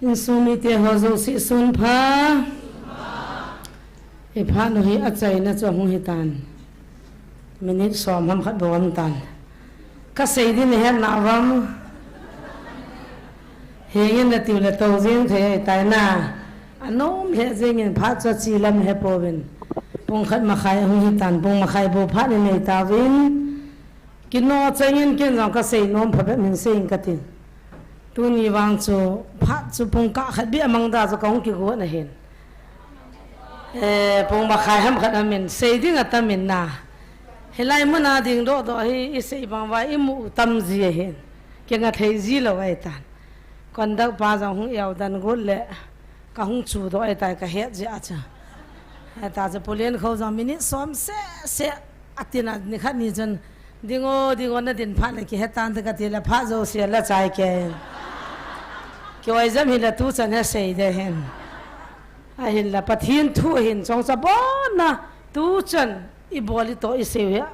in sumi te hozo si sun pha e pha no hi achai na cho hu hitan minute som ham khat bom tan ka sei din he na wam he yin na ti la to jing the tai na anom he jing in pha cho chi lam he povin pung khat ma khai hu hitan pung ma khai bo pha ni nei ta win kino changin ken jang ka sei nom pha min sei ka tin tu ni wang chu pha chu pung ka khat bi amang da chu kong ki go na hen pung ma khai ham khat amin sei ding ata min na helai mana ding do do hi sei bang wa i mu tam ji hen ke nga thei ji lo ai tan kon da pa jang hu yaw dan go le ka hung chu do ai tai ka he ji a cha ta je polen kho jang minute som se atina ni khat ni jan dingo na din pha le ki he tan da ka ti la pha zo se la chai ke ki wai jam hi la tu chan he sei de hen a hin la pathin thu hin chong sa bon na tu chan i boli to i se ya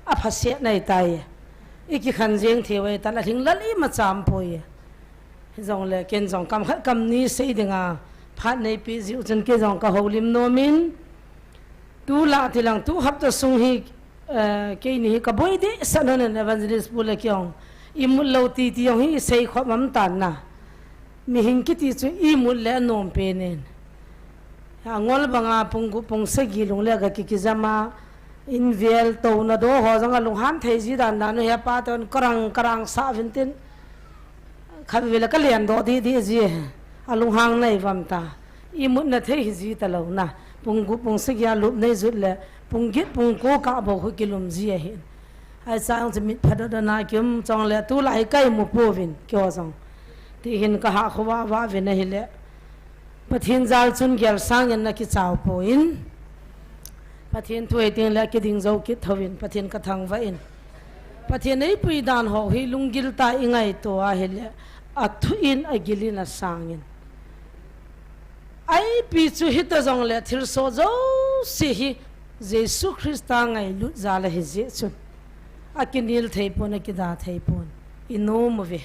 a pha se nei tai i ki khan jeng thewai ta la thing lali ma cham poi jong le ken jong kam khat kam ni sei dinga phat nei pi jiu chan ke jong ka holim no min tu la tilang tu hap to sung hi ke ni ka boi de sanon evangelist bule kyong imul lo ti ti yong hi sei kho mam tan na mi hing ki ti chu imul le nom pe nen angol banga punggu pung se gi lung le ga ki jama in vel to na do ho jang lung han thei ji dan na no ya pa ton karang sa vintin kha vel ka lian do di ji alung hang nei vam ta imut na thei ji ta lo na punggu pung se ya lup nei zut le punggit pung ko ka bo khu kilum ji a hin ai sang je mit phada da na kyum chong le tu lai kai mu povin kyo jong ti hin ka ha khwa wa ve na hi le pathin zal chun gyal sang yan na ki chaw po in pathin thuai ting la ki ding zo ki thawin pathin ka thang va in pathin ei pui dan ho hi lungil ta ingai to a hi le a thu in a gilina sang in ai pi chu hi ta jong le thil so zo si hi Jesus Christa ngai lut zala hi je chun akinil thei pon akida thei pon inom ve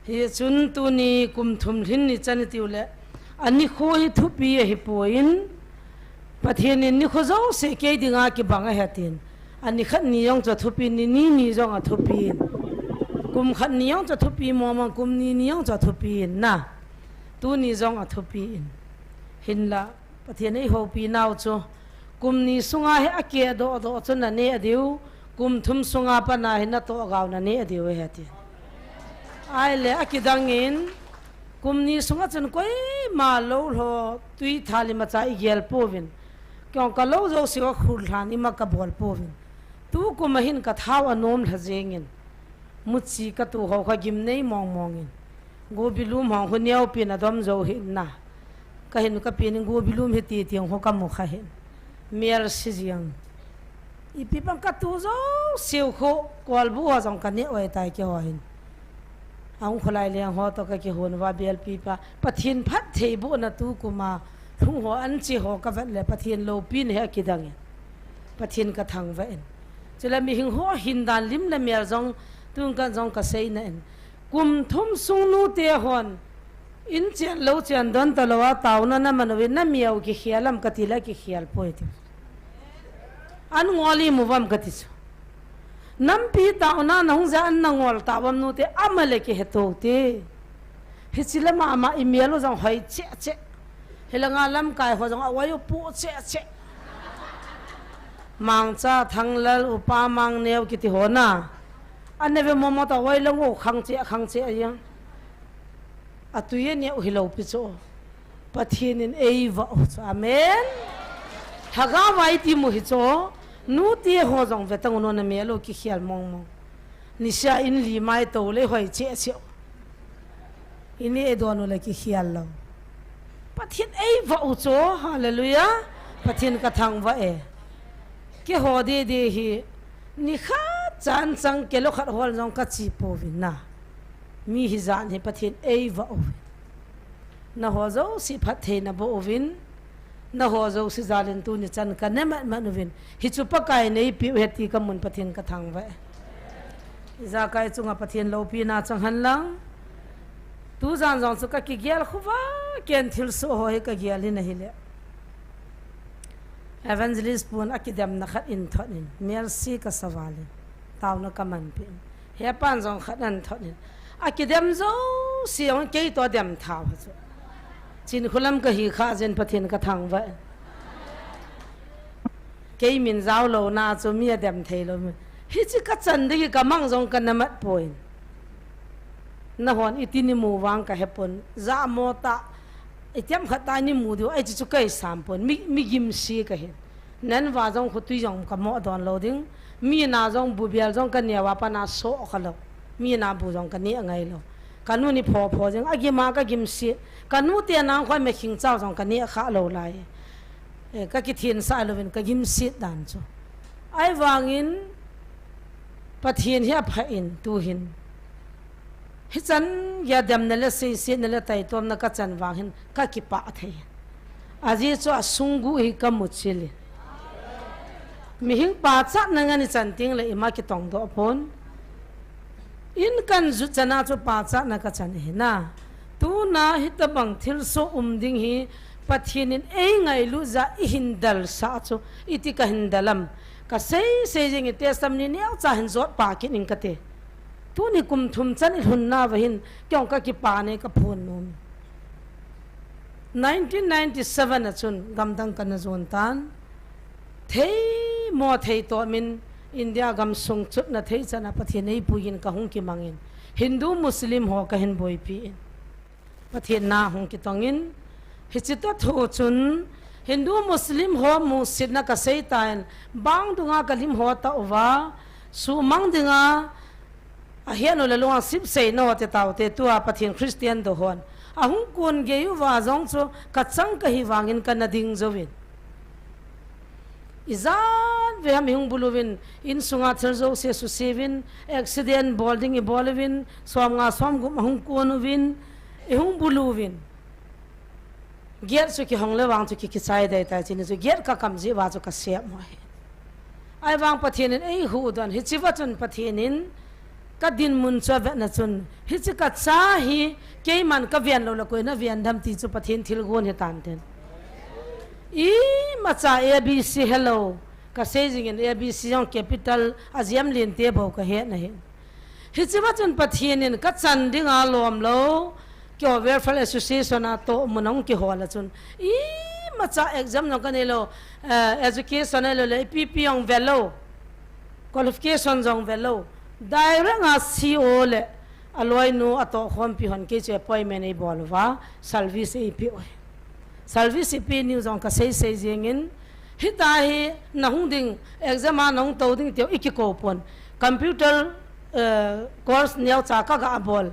hi chun tu ni kum thum lhin ni chan ti ule ani kho hi thupi hi poin pathian ni kho zo se ke dinga ki banga hatin ani khat ni yong cha thupi ni jong a thupi kum khat ni yong cha thupi mo kum ni yong cha thupi na tu ni jong a thupi hin la pathian ei ho pi naw chu kum ni sunga he ake do chun na ne adiu kum thum sunga pa na hin na to gaw na ne adiu he ti ai le akidangin kum ni sunga chun koi ma lo lo tui thali ma cha igel povin kyong ka lo zo si khul thani ma ka bol povin tu kum hin ka thaw anom thajengin muchi ka tu ho kha gim nei mongin go bilum hong khuniau pin adom zo hin na ka hin ka pin go bilum he ti tiang ho ka mu kha hin miel sijiang ipi pang ka tu zo siu kho kwal bu ha jong ka ne oi tai ke ho hin ang kholai leng ho to ka ki hon wa bel pi pa pathin phat thei bu na tu kuma thung ho an chi ho ka vat le pathin lo pin he ki dang pathin ka thang va en chela mi hing ho hin dan lim la miel jong tung ka jong ka sei na en kum thum sung nu te hon in chen lo chen don ta lo wa taw na manwi na miau ki khialam ka tila ki khial poi ti an ngoli mu wam ka ti su nam pi taw na nong za an ngol ta wam nu te amale ki heto te hichila ma email lo jong hoi che helanga lam kai ho jong awayo pu che mang cha thanglal upa mang neu ki ti ho na aneve momo ta wai longo khang che ayang atuye ne uhilo picho pathin in eiva amen haga vai ti mu hi cho nu ti ho jong ve tang no na me lo ki khial mong nisha in li mai to le hoi che ini edono le ki khial lo pathin eiva cho hallelujah pathin ka thang va e ke ho de hi ni kha chan chang ke lo khat hol jong ka chi po vin na mi hi zan he pathin eiva na ho zo si phat the na bo ovin na ho zo si zalin tu ni chan ka ne ma novin hi chu pa kai nei pi heti ka mun pathin ka thang va za kai chunga pathin lo pi na chang han lang tu zan zong su ka ki gyal khuwa ken thil so hoi ka gyal hi nahi le evangelist pun akidam na khat in thonin merci ka sawalin taw na kaman pin he pan zong khat an thonin akidam zo siong ke to dem thaw chu chin khulam ka hi kha jen pathin ka thang wa ke min zau lo na chu mi dem thei lo hi chi ka chan de ka mang zong ka namat poin na hon itini mu wang ka hepon za mota itiam khata ni mu du ai chu kai sampon mi gim si ka he nan wa jong khutui jong ka mo don lo ding mi na jong bu bial jong ka ne wa pa na so khalo mi na bu jong ka ni angai lo kanu ni pho pho jong agi ma ka gim si kanu te na khoi me khing chao jong ka ni kha lo lai ka ki thin sa lo vin ka gim si dan chu ai wangin pathin hi pha in tu hin hi chan ya dam na le se na le tai tom na ka chan wang hin ka ki pa thei aji chu asungu hi ka mu chili mi hing pa cha na ngani chan ting le ima ki tong do pon in kan zu chana chu pa cha na ka chan hi na tu na hi ta bang thil so ding hi pathin in ei ngai lu za hin dal sa chu iti ka hin dalam ka sei jing te sam ni neu cha hin zot pa ki ning ka te tu ni kum thum chan hun na wa hin kyong ka ki pa ne ka phun nom 1997 na chun gamdang kan zon tan thei mo thei to min India gam sung chut na thei chana pathin nei puin ka hung ki mangin Hindu Muslim ho ka hin boi pi pathin na hung ki tongin hichito tho chun Hindu Muslim ho mu sidna ka sei tan bang dunga kalim ho ta owa su mang dinga a hian lo lo sip sei no te taw te tua pathin Christian do hon a hung kun ge yu wa zong chu ka chang ka hi wangin ka na ding zowin izan ve ham hung buluwin in sunga therzo se su sevin accident bolding e bolwin som gum hung kun win e hung buluwin ger su ki hong le wang chu ki sai dai ta chin chu ger ka kam ji wa chu ka se mo ai wang pathin ei hu don hi chi wa chun pathin ka din mun cha ve na chun hi chi ka cha hi ke man ka vian lo la ko na vian dham ti chu pathin thil gon he tan ten I macha ABC hello ka se jing in ABC on capital aziam lin te bo ka he na he hi chi wa chun pathin in ka chan ding a lom lo kyo welfare association a to munong ki hola chun I macha exam no ka ne lo education lo le PP on velo qualification jong velo direct a CO le aloi no ato khom pi hon ke che appointment ei bolwa service ei pi service pi new jong ka sei jingin hita hi na hung ding exam a nong to ding teo ikiko pon computer course nyau cha ka ga bol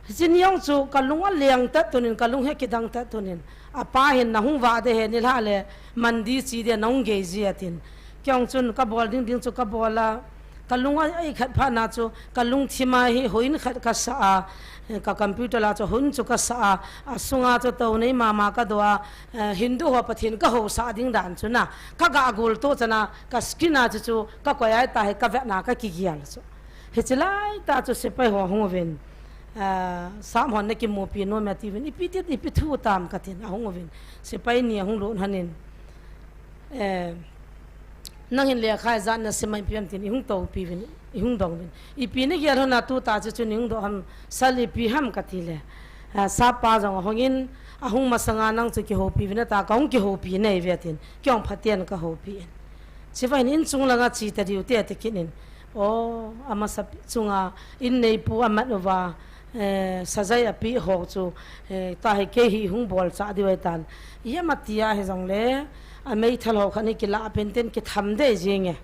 jinyong chu kalunga leng ta tunin kalung he kidang ta tunin apa hin na hung wa de he ni la le mandi chi de nong ge ji atin kyong chun ka bol ding chu ka bola kalunga ai khat pha na chu kalung thima hi hoin khat ka sa ka computer la chu hun chu ka sa asunga chu to nei mama ka doa Hindu ho pathin ka ho sa ding dan chu na ka ga gol to chana ka skina chu ka ko ai ta he ka ve na ka ki gial chu he chlai ta chu se pai ho hong ven sam hon ne ki mo pi no ma ti ven ipi ti ipi thu tam ka tin hong ven se pai ni hong lo hanin nang hin le khai zan na semai piam tin hung to pi ven hung dong ven ipi ne gyar na tu ta chu ning do ham sali pi ham ka ti le sa pa jong hongin a hung ma sanga nang chu ki ho pi ven ta kaung ki ho pi nei ve tin kyong phatien ka ho pi chi vai nin chung langa chi ta diu te te kinin o ama sa chunga in nei pu amatwa sajai api ho chu ta he ke hi hung bol cha di wai tan yamatia he jong le amei thalo khani ki la penten ki tham de jinge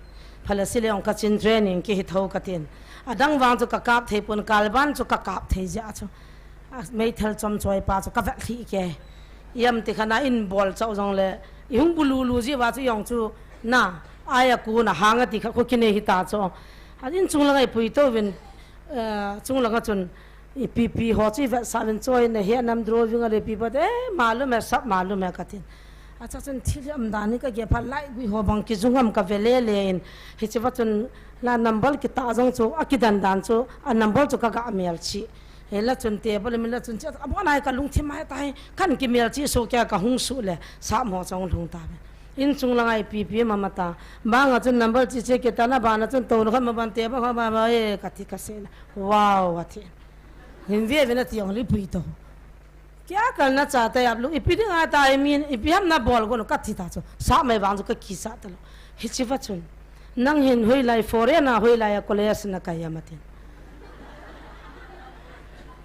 phalasile ong ka chin training ki hitho ka tin adang wang chu ka kap thei pun kalban chu ka kap thei ja chu mei thal chom choi pa chu ka va thi ke yam ti khana in bol chau jong le ihung bulu lu ji wa chu yong chu na aya ku na hanga ti kha ko kine hi ta chu adin chung la ngai pui to win chung la ga chun PP ho chi va sa ven choi na he nam dro winga le pi pa de malum hai sab malum hai ka tin acha chun thil amdani ka ge pha lai gui ho bang ki jungam ka vele le in hi chi wa chun la number ki ta jong chu akidan dan chu a number chu ka ga mel chi he la chun te bol mi la chun cha abo nai ka lung thi mai tai kan ki mel chi so kya ka hung su le sa mo chong lung ta in chung langai pp mamata banga chun number chi che ke ta na ba na chun to kha ma ban te ba ba e ka thi ka se wow athi hin ve na ti only pui to क्या करना चाहते हैं आप लोग इपी दिन आता है mean EP हम ना बोल को कथी था चो सा में बांधो का किसा तलो हिची बचुन नंग हिन हुई लाई फोरे ना हुई लाई कॉलेज ना कहिया मत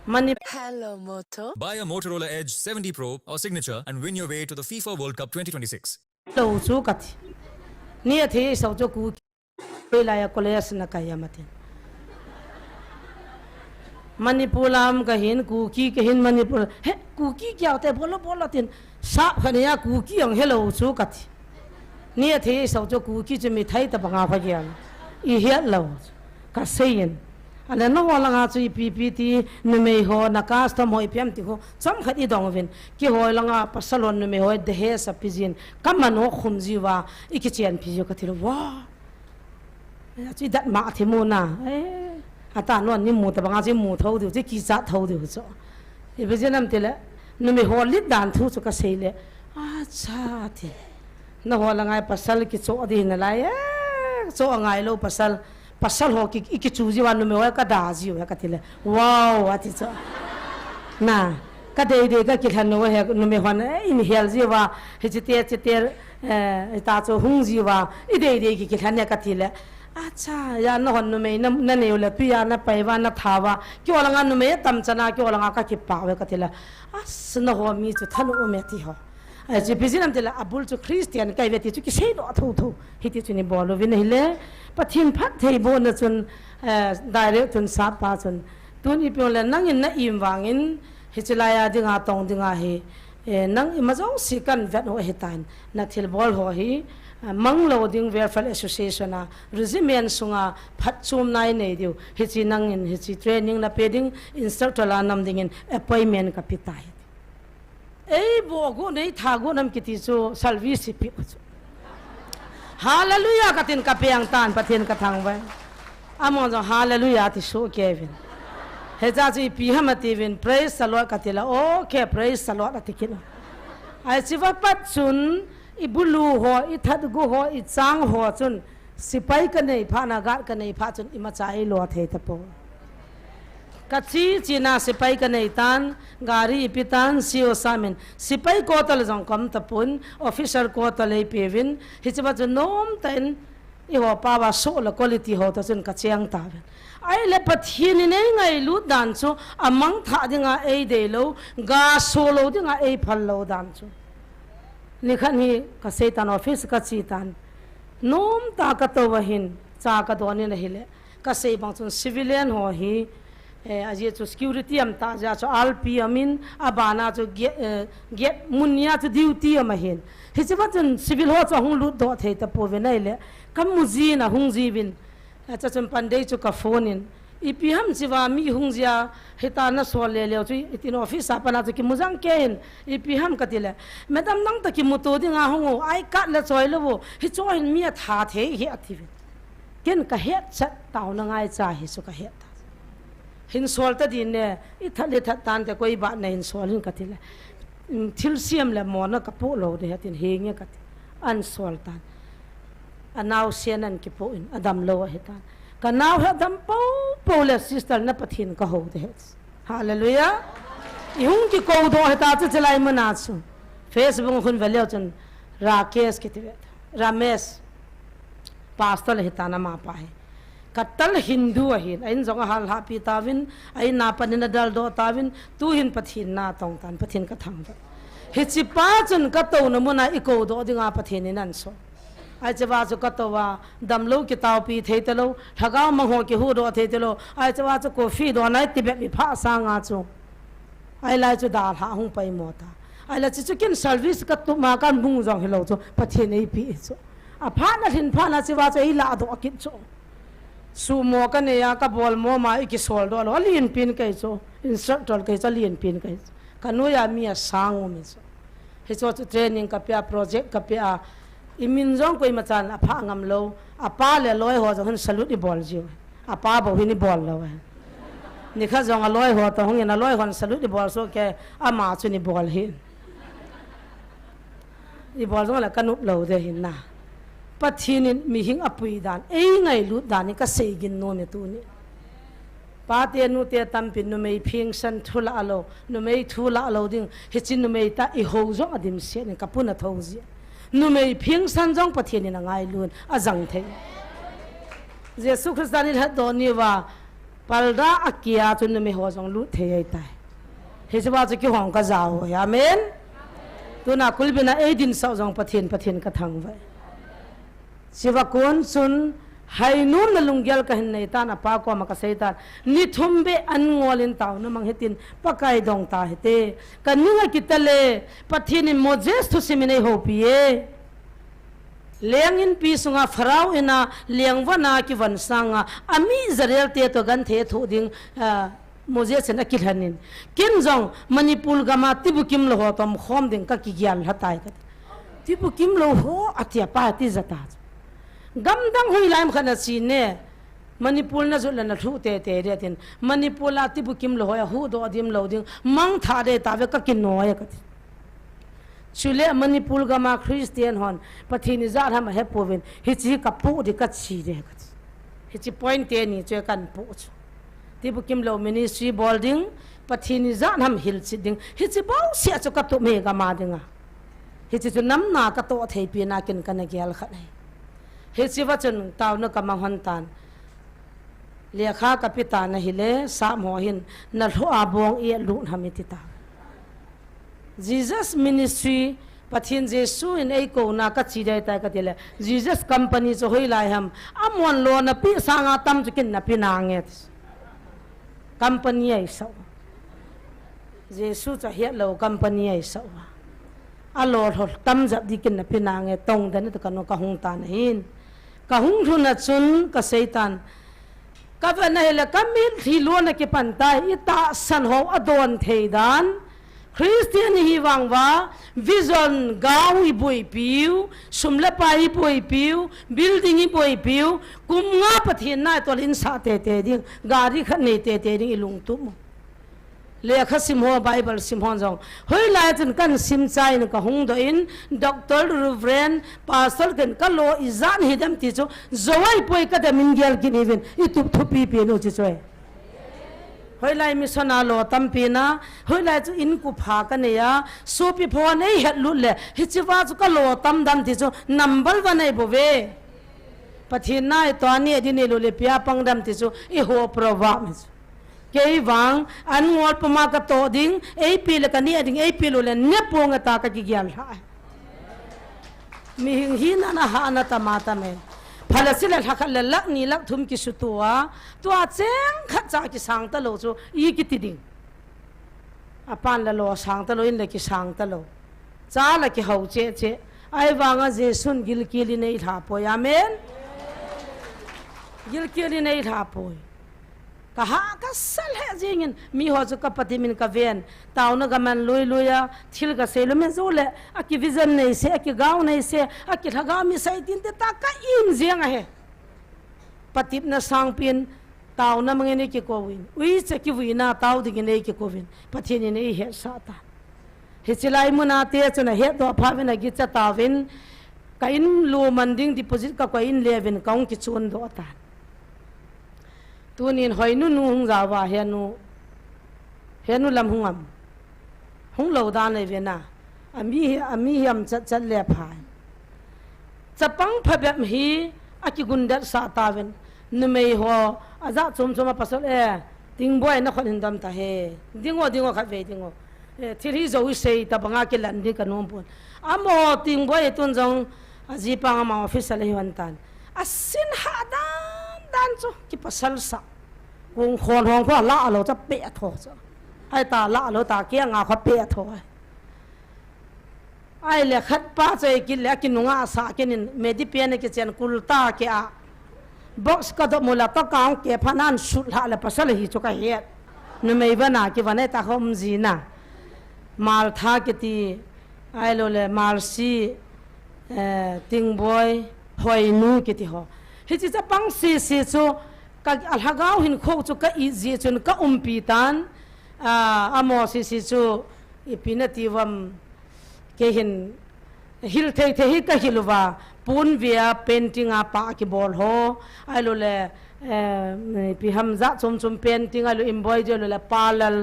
money Hello, Moto. Buy a Motorola Edge 70 Pro or Signature and win your way to the FIFA World Cup 2026. लो चो कथी नहीं थे सब जो कु हुई लाई कॉलेज ना कहिया मत मणिपुर आम कहिन कुकी कहिन मणिपुर हे कुकी क्या होता है बोलो बोलो तीन साप खनिया कुकी अंग हेलो चो कथी नहीं थे सब जो कुकी जो मिठाई तब बंगा फगिया ये लो कसेयन अने न वाला गा चुई पीपीटी नुमे हो नकास तम होई पियम ति हो चम खदी दोंगविन कि होय लंगा पसलोन नुमे होय देहे सपिजिन कमनो खुमजीवा इकिचेन पिजो कथिरो वा चुई दत मा थिमुना ए आता नो नि मु तब गा चुई मु थौ दिउ चि किसा थौ दिउ चो इबेजेनम तेले नुमे हो लित दान थु चो कसेले अच्छा थे न हो लंगा पसल कि चो अदि न लाय चो अंगाई लो पसल pasal ho ki chuji wan me wa ka da ji wa ka tile wow ati cha na ka de ka ki than no he no me hon in hel ji wa he chi te ta cho hung ji wa i de ki than ne ka tile acha ya no hon no me na ne yo le pi ya na pai wa na tha wa ki ola nga no me tam chana ki ola nga ka ki pa wa ka tile as no ho mi chu than o me ti ho जे बिजिनम तेला अबुल जो क्रिस्टियन काय वेति चु कि से दो थौ थौ हिति चुनि बोलो विन हिले पथिन फत थै बोन चुन डाइरेक्ट चुन सा पा चुन तुन इपोले नंग इन न इम वांगिन हिचलाया दिंगा तोंग दिंगा हे नंग इमजो सिकन वेट हो हेतान नथिल बोल हो hi mang lo ding welfare association a regimen sunga phat chum nai nei diu hichi nang in hichi training na peding instructor la nam ding in appointment ka pitai ei bogo nei thago nam kiti chu service pi hallelujah katin ka peang tan pathen ka thang ba amon jo hallelujah ti so kevin he ja ji pi hamati vin praise the lord katila okay praise the lord atikina ai siwa pat chun ibulu ho ithat go ho I chang ho chun sipai ka nei pha na gar ka nei pha chun ima chai lo the tapo kachi china sipai ka nei tan gari ipitan sio samin sipai ko tal jong kam tapun officer ko tal ei pevin hichba chu nom ten I ho pa wa so la quality ho ta chun ka chiang ta ai le pathin nei ngai lu dan chu amang tha dinga ei de lo ga so lo dinga ei phal lo dan chu likhan hi ka setan office ka chi tan nom ta ka to wahin cha ka do ni hile ka sei bang chun civilian ho hi aje chu security am ta ja chu alp amin abana chu get munya chu duty am hin hi chu chun civil ho chu hung lu do thei ta po ve nai le kam muji na hung ji bin cha chun pandai chu ka phone in ipi ham chiwa mi hung ja heta na so le le chu itin office apana chu ki mujang kein ipi ham ka tile madam nang ta ki muto dinga hung ai ka le choi lo bo hi choi mi tha the hi athi ken ka het chat taw na ngai cha hi su ka het hin sol ta din ne I thale that tan te koi ba na hin sol hin ka tile thil siam le mo na ka po lo de hatin henge ka an sol tan anaw sian an ki po in adam lo hetan ka naw adam po le sister na pathin ka ho de hallelujah I hung ki ko do heta chu chalai mana chu facebook khun velio chun rakesh ki te ramesh pastor heta na ma pa hai katal hindu ahin ain zonga hal happy tawin ai na panina dal do tawin tu hin pathin na tong tan pathin ka thang hi chi pa chun ka to na mona iko do dinga pathin nan so ai chawa chu ka to wa damlo ki taw pi theitalo thaga ma ho ki hu do theitalo ai chawa chu coffee do nai tibe bi pha sa nga chu ai lai chu dal ha hung pai mota ai la chu kin service ka tu ma kan bung jong hello chu pathin ei pi chu a pha na hin pha na chawa chu ei la do akit chu su mo ka ne ya ka bol mo ma I ki sol do lo lin pin kai cho instructor kai cha lin pin kai kanu ya mi a sang o mi cho he cho training ka pya project ka pya imin jong koi ma chan a pha ngam lo a pa le loi ho jong salute I bol ji a pa bo hi ni bol lo นี่ข้าจงอร่อยหัวตรงนี้นะอร่อยคนสลุดบอลโซแกอามาจุนี่บอลเห็นอีบอลโซแหละกันนุบเหลาเดเห็นนะปัจจุบันมีหิงอปุยดานไงลุดดานนี่ก็เสกินโนเมตุนี่ป้าเตียนุเตียตัมปินนุเมย์เพียงสันทุลาโลนุเมย์ทุลาโลดิ่งเฮจินุเมย์ตาอีโฮจงอดิมเสียนี่กับปุ่นทองเสียนุเมย์เพียงสันจงปัจจุบันง่ายลุนอาจังเทเยซูคริสต์นี่ฮัดโดนี่ว่าปัลดาอักยาจุนุเมย์หัวจงลุดเทียตายเฮจิว่าจะกี่ห้องก็จะเอาอาเมนตัวนักคุลบินาดินสาวจงปัจจุบันกระทั่งไว้สิว่าคนสุนให้นุ่นลุงเกลกันในตาหน้าปากว่ามันก็เสียตานิทุมเบอันงอลินตาวนั่งมังเฮตินปากไก่ดองตาเฮเตกันนึกว่ากิตเลปะทีนิโมเจสทุสิมินเฮโอปีเอเลี้ยงอินปีสุงาฟราวอินาเลี้ยงวนาคิวันสังอามีอิสราเอลเตะตัวกันเททุดิ่งโมเจสนักกิจหันินกินจงมณีปูลกามาติบุกิมโลหะตอมขอมดิ่งกักกิยาลหัตายกันติบุกิมโลหะอัตยาปาติจัตตากัมดังหุยไลม์ขนาดซีเน่มณีปูลน่าจะเล่นทุ่เตะเตะเรื่องนี้มณีปูลอาติบุกิมโลหะหูดอดิมโลดิ่งมังท่าเดตาเวกักินน้อยกันชุเลมณีปูลกามาคริสเตียนฮอนปะทีนิจาร์ทำมาเฮปโปวินฮิจิกับปูดิกัดชีเดกันฮิจิพอยน์เตนี่เจอกันปูติบุกิมโลมินิสทรีบอลดิ่งปะทีนิจาร์ทำฮิลซิดิ่งฮิจิบ้าเสียจุกับตัวเมกามาดิ่งฮิจิจุน้ำหนักกับตัวเทปีนักินกันในเกลขันให้เฮจิวัชนตาวนกมังหันตันเลียข้ากับพิตานะฮิเลสามหัวหินนัลหัวบงเอียลุนหามิติตา Jesus Ministry ปะทินเยซูอินไอโกนากัดชีได้ตายกัดเดล Jesus Company จะหอยไลฮัมอามวันโลนะปีสางาตัมจะกินนะปีนางเงต Company ไอสาวเยซูจะเฮียโล Company ไอสาวอโลทตัมจับดีกินนะปีนางเงตงเดนตะกันนกหงตานหินกหงทุนจุนกเซตันกับอันนั้นละกัมิลที่ล้วนกิปันตายอิตาสันหออดอนเทดันคริสเตียนฮีวังว่าวิจารณ์กาวอีบอยปิวสมเลปายบอยปิวบิลดิ้งอีบอยปิวกุมงาปะเทียนน่าตัวลินสาเตเตดิ้งการีขันเนเตเตดิ้งอีลุงตุ้มเลียขัดสิมหัวไบเบิลสิมหัวจงเฮ้ยลายจนกันสิมใจนึกหงดอินด็อกเตอร์รูเฟรนพาสต์กันก็โลอิจานฮิดัมติโจจอยป่วยก็จะมินเกลกินอีเวนอีทุบทุบปีปีนู้จิโจเฮ้ยลายมิสนาโลตัมปีนะเฮ้ยลายจูอินกุพากันเนี่ยสูปิพอนี่เห็ดลุเลยฮิจิวาจุก็โลตัมดัมติโจนัมเบลวันไอ้บุเวปะทีน่าตัวนี้ดินี่ลุเลยพิอาปังดัมติโจอีหัวโปรวามิโจเกี่ยววังอันงอลปมากระโตดิ้งไอปีละกันนี่ดิ้งไอปีลุเลยเนปวงตากะกิยาลามีหินนะฮานะตามาตาเมพลัสิเลหักเลลักนี่ลักทุมกิสุตัวตัวเจงขัดจากกิสังตะโลจูอีกิติดิ้งอปานละโลสังตะโลอินเลกิสังตะโลจ้าละกิเขาเจเจไอวังเจสุนกิลกิลิเนยท่าปอยอาเมนกิลกิลิเนยท่าปอยก็หาก็สัลเหตุจริงมีหัวจุกปฏิมินกับเวียนตาวนกมันลุยลุยทิลก็เซลเมซูเลอากิวิจันเนยเสอากิกาวเนยเสอากิทักามิไซตินเตตาก็อินเสียงอะเฮปฏิบนาสังปินตาวนมังเงินกิโกวินวิสกิวินาตาวดิกินเนกิโกวินปฏินินเอเฮสาตาเฮจิไลมุนาเตจนะเฮตัวพาวินกิจตาวินก็อินลูมันดิ้งดิโพซิตก็อินเลวินกองกิจวนโดตาตัวนี้หอยนุ่นหงจาวาเฮนุลำหงอัมหงเหลาดานเลยเวน่าอามียำจัดเลี้ยพายจะปังพะแบบฮีอากิกุนเดสาตาเวนนเมย์หัวอาจจะสมมาปัสสาวะติงบอยนักขันดำตาเฮดิงวขัดเวดิงวที่ที่จะวิเศษตาบังอากิลันดิกันนุ่มปุ่นอามอติงบอยตุนจงอาจีปังมาออฟฟิศอะไรวันตันอาสินหาดันจูกิปัสสาวะวงคนห้องก็ละเราจะเปะทอจ้ะไอ้ตาละเราตาเกี้ยงเขาเปะทอไอ้เล็กขัดป้าใจกินเล็กกินนุ่งอาสากินเมดิเปียนกิจเจนกุลตาเกะบ็อกซ์ก็ต้องมูลตะกางเกะพนันสุดละเลยปัสสาวะหิจุกเหตุนุ่มไม่บ้านากิวันนี้ตาเขาไม่จีน่ะมาลท่ากิตีไอ้เราเลยมาลซีติงบอยหอยนูกิตีเขาเฮ้ยจะปังซีจู ka alhagau hin kho chu ka easy chun ka umpitan amo si chu ipinatiwam ke hin hil thei thei ka hilwa pun via painting a pa ki bol ho alo le pi hamza chum painting alo embroidery alo le palal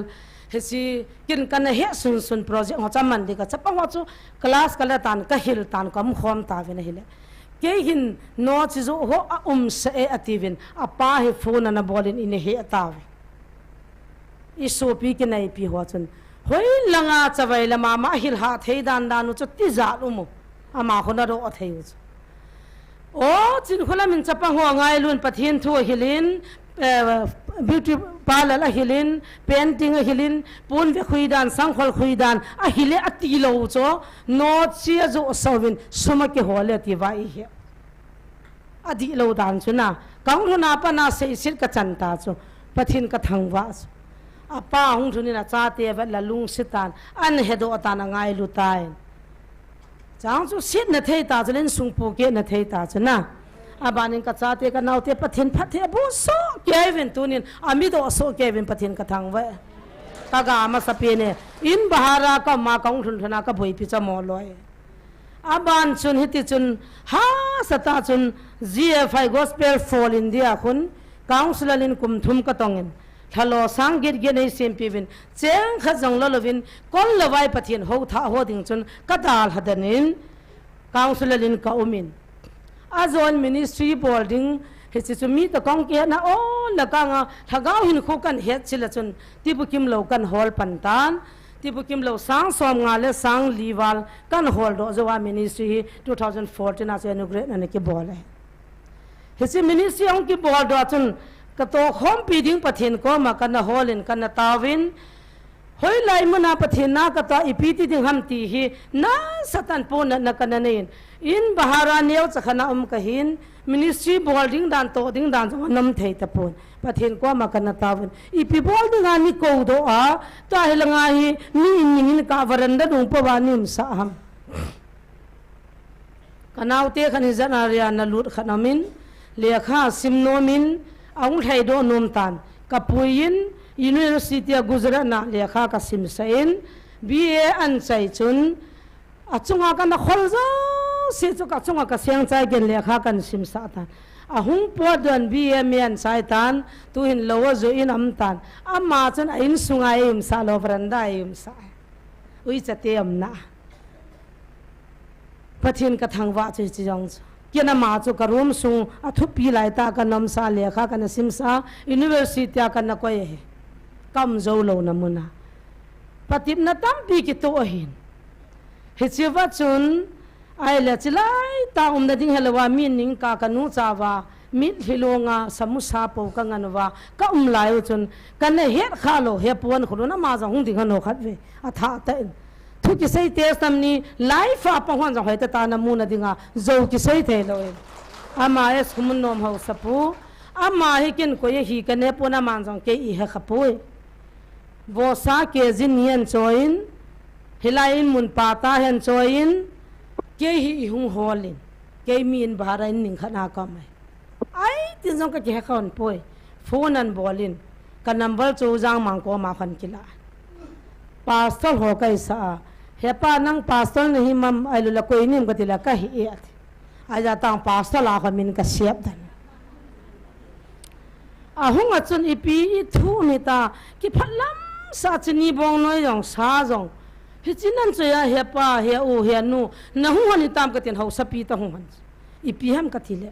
hesi kin kan he sun project ho chaman de ka chapa ho chu class kala tan ka hil tan kam khom ta ve na hile ke hin no chi zo ho se ativin apa he phone na bolin in he ataw isopi ke nai pi ho chun hoi langa chawai lama ma hil ha thei dan nu chu ti za lu mu ama khona ro athei chu o chin khola min chapa ho ngai lun pathian thu hilin beauty parlor la hilin painting a hilin pun ve khuidan sangkhol khuidan a hile ati lo cho no chi zo sawin suma ke hole ti vai he adi lo dan chuna kaung thuna pa na se sir ka chanta chu pathin ka thangwa apa hung thuni na cha te va la lung sitan an hedo atana ngai lu tai chang chu sit na thei ta chlen sung pu ke na thei ta chuna abanin ka cha te ka nau te pathin phathe bu so kevin tunin ami do so kevin pathin ka thangwa kaga ma sapene in bahara ka ma kaung thun thana ka boi pi cha mo loi aban chun hiti chun ha sata chun GFI gospel fall india khun council in kum thum ka tongin thalo sang git ge nei sem pivin cheng kha jong lo lovin kol lawai pathian ho tha ho ding chun kadal hadanin council in ka umin azon ministry boarding hisi chu mi ta kong ke na o la ka nga thagau hin khu kan het chila chun tibukim lo kan hol pantan tibukim lo sang som nga le sang liwal kan hol do zowa ministry 2014 as inaugurate na ke bole hisi ministry ong ki bol do chun ka to khom pi ding pathin ko ma kan holin kan tawin hoi lai muna pathin na ka ta ipiti ding ham ti hi na satan po na kan nin in bahara neu chakhana kahin ministry boarding dan to ding dan nam thei ta pon pathin ko ma kan tawin ipi boarding ani ko do a ta helanga hi ni nin ka varanda dung pawanim sa ham kanau te khani janaria na lut khanamin lekha simnomin aung thai do nom tan kapuin university of gujarat na lekha ka simsain ba an chai chun achunga kan kholzo se chu ka chunga ka siang chai gen lekha kan simsa ta ahung podon ba mian chai tan tu hin lowa zo in am tan amma chun in sunga im sa lo vranda im sa ui chate am na pathin ka thangwa chi chi jong kena ma chu ka room sung athupi lai ta ka nam sa lekha kan simsa university ka na ko ye kam zo lo na muna patip na tampi ki to hin hichiwa chun ai le chilai ta na ding helwa min ning ka kanu chawa mit hilonga samusa po ka nganwa ka lai chun kan he khalo he pon khuluna ma za hung ding no khat ve atha ta thu ki sei te samni life apa hwan za hoita ta na muna dinga zo ki sei the lo ama es kumun nom ho sapu ama hikin ko ye hi kane pona man jong ke I he khapoi wo sa ke jin yen choin hilain mun pata hen choin ke hi hung holin ke min bharai ning khana ka mai ai tin jong ka ke khon poi phone an bolin ka number chu jang mang ko ma khan kila pastor ho kai sa hepa nang pastor nahi mam ailu la koi nim ka tila ka hi at aja tang pastor la ka min ka siap dan ahung achun ipi thu ni ta ki phalam sa chini bong noi jong sa jong hichinan choya hepa he u he nu na hu ni tam ka tin ho sapi ta hu han ipi ham ka thile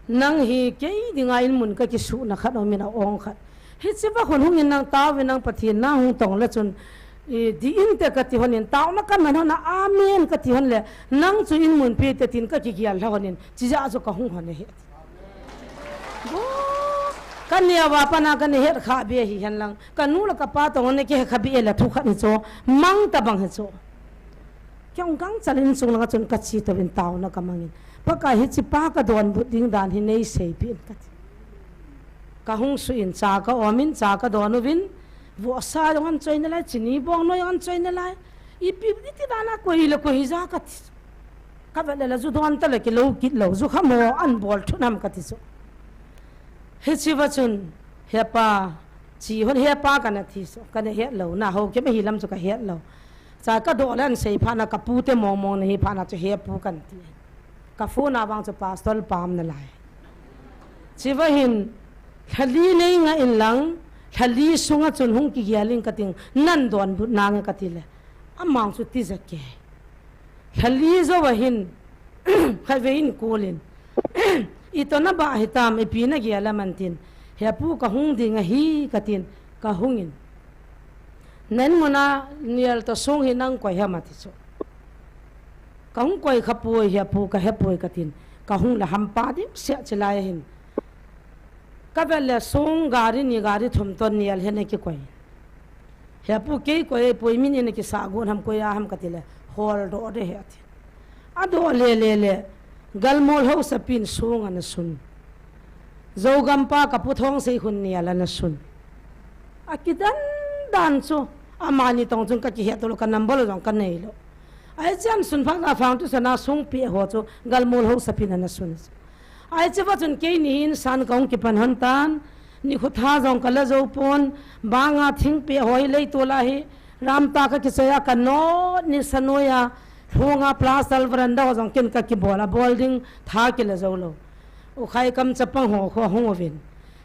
nang hi ke dinga in mun ka ki su na khat o mina ong khat hichiba khon hung in nang ta we nang pathin na hu tong la chun di in te ka ti honin taw na kan man na amen ka ti hon le nang chu in mun pe te tin ka ki gial la honin chi ja zo ka hung hon he kan ya wa pa na kan he kha be hi han lang kan nu la ka pa to ne ke kha bi la thu kha ni cho mang ta bang he cho kyong gang chalin chung la chun ka chi to bin taw na ka mangin pa ka hi chi pa ka don bu ding dan hi nei sei pin ka hung su in cha ka omin cha ka donu bin wo sa yon choin la chini bong no yon choin la ipi ti dana ko hi la ko hi za ka ka vela la zu don ta la ki lo ki lo zu kha mo an bol thu nam ka ti so hết chi vật chun hết pa chỉ hôn hết pa cái này thì cái này hết lâu na hậu cái mấy làm cho cái hết lâu sai cái độ lên xây pha na cái pu te mong mong này pha na cho hết pu cái thì cái phu na vang cho pastor pam na lại chỉ vậy hin thali này ngay in lăng thali sunga chun hung ki gialing cái tiếng nan don bu na cái thì là amang su ti zakke thali zo vậy hin khai về in cô lên ito na ba hitam ipina giala mantin hepu ka hung dinga hi katin ka hungin nen mona nial to song hinang koi ha mati so ka hung koi khapoi hepu ka hepoi katin ka hung la hampa di se chelai hin ka bele song gari ni gari thum ton nial hene ki koi hepu ke koi poi min ne ki sagun ham koi ham katile hol do de he ati ado le galmol ho sapin sung an sun zogampa kaputhong sei hun niala na sun akidan dan chu amani tong chung ka ki hetolo ka nambol jong ka nei lo ai chan sun phang na phang tu sana sung pi ho chu galmol ho sapin na sun ai che wa chun ke ni in san kong ki pan han tan ni khu tha jong ka la zo pon banga thing pe hoi lei to la hi ram ta ka ki saya ka no ni sanoya honga plasal veranda jong ken ka ki bola bolding tha ki la zo lo u khai kam chapang ho kho hongovin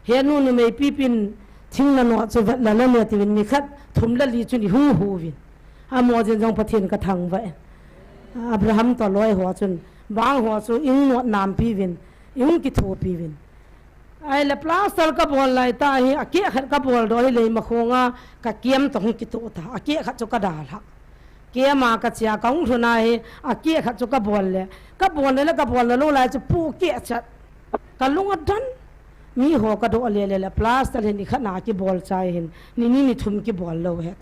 he nu nu mei pipin thing na no chu la la me ti win mi khat thum la li chu ni hu hu vin a mo jin jong pathin ka thang va abraham to loi ho chun bang ho chu ing no nam pi vin ing ki tho pi vin ai la plasal ka bol lai ta hi ake khat ka bol do le ma khonga ka kiem to hung ki to ta ake khat chu ka dal ha kia mà cái chia công thu này à kia khát cho cái bồn le lo lại cho pu kia chặt cái lung ở đan mi hồ cái đồ le plastic lên đi khát na cái bồn trái hin ni thum cái bồn lâu hết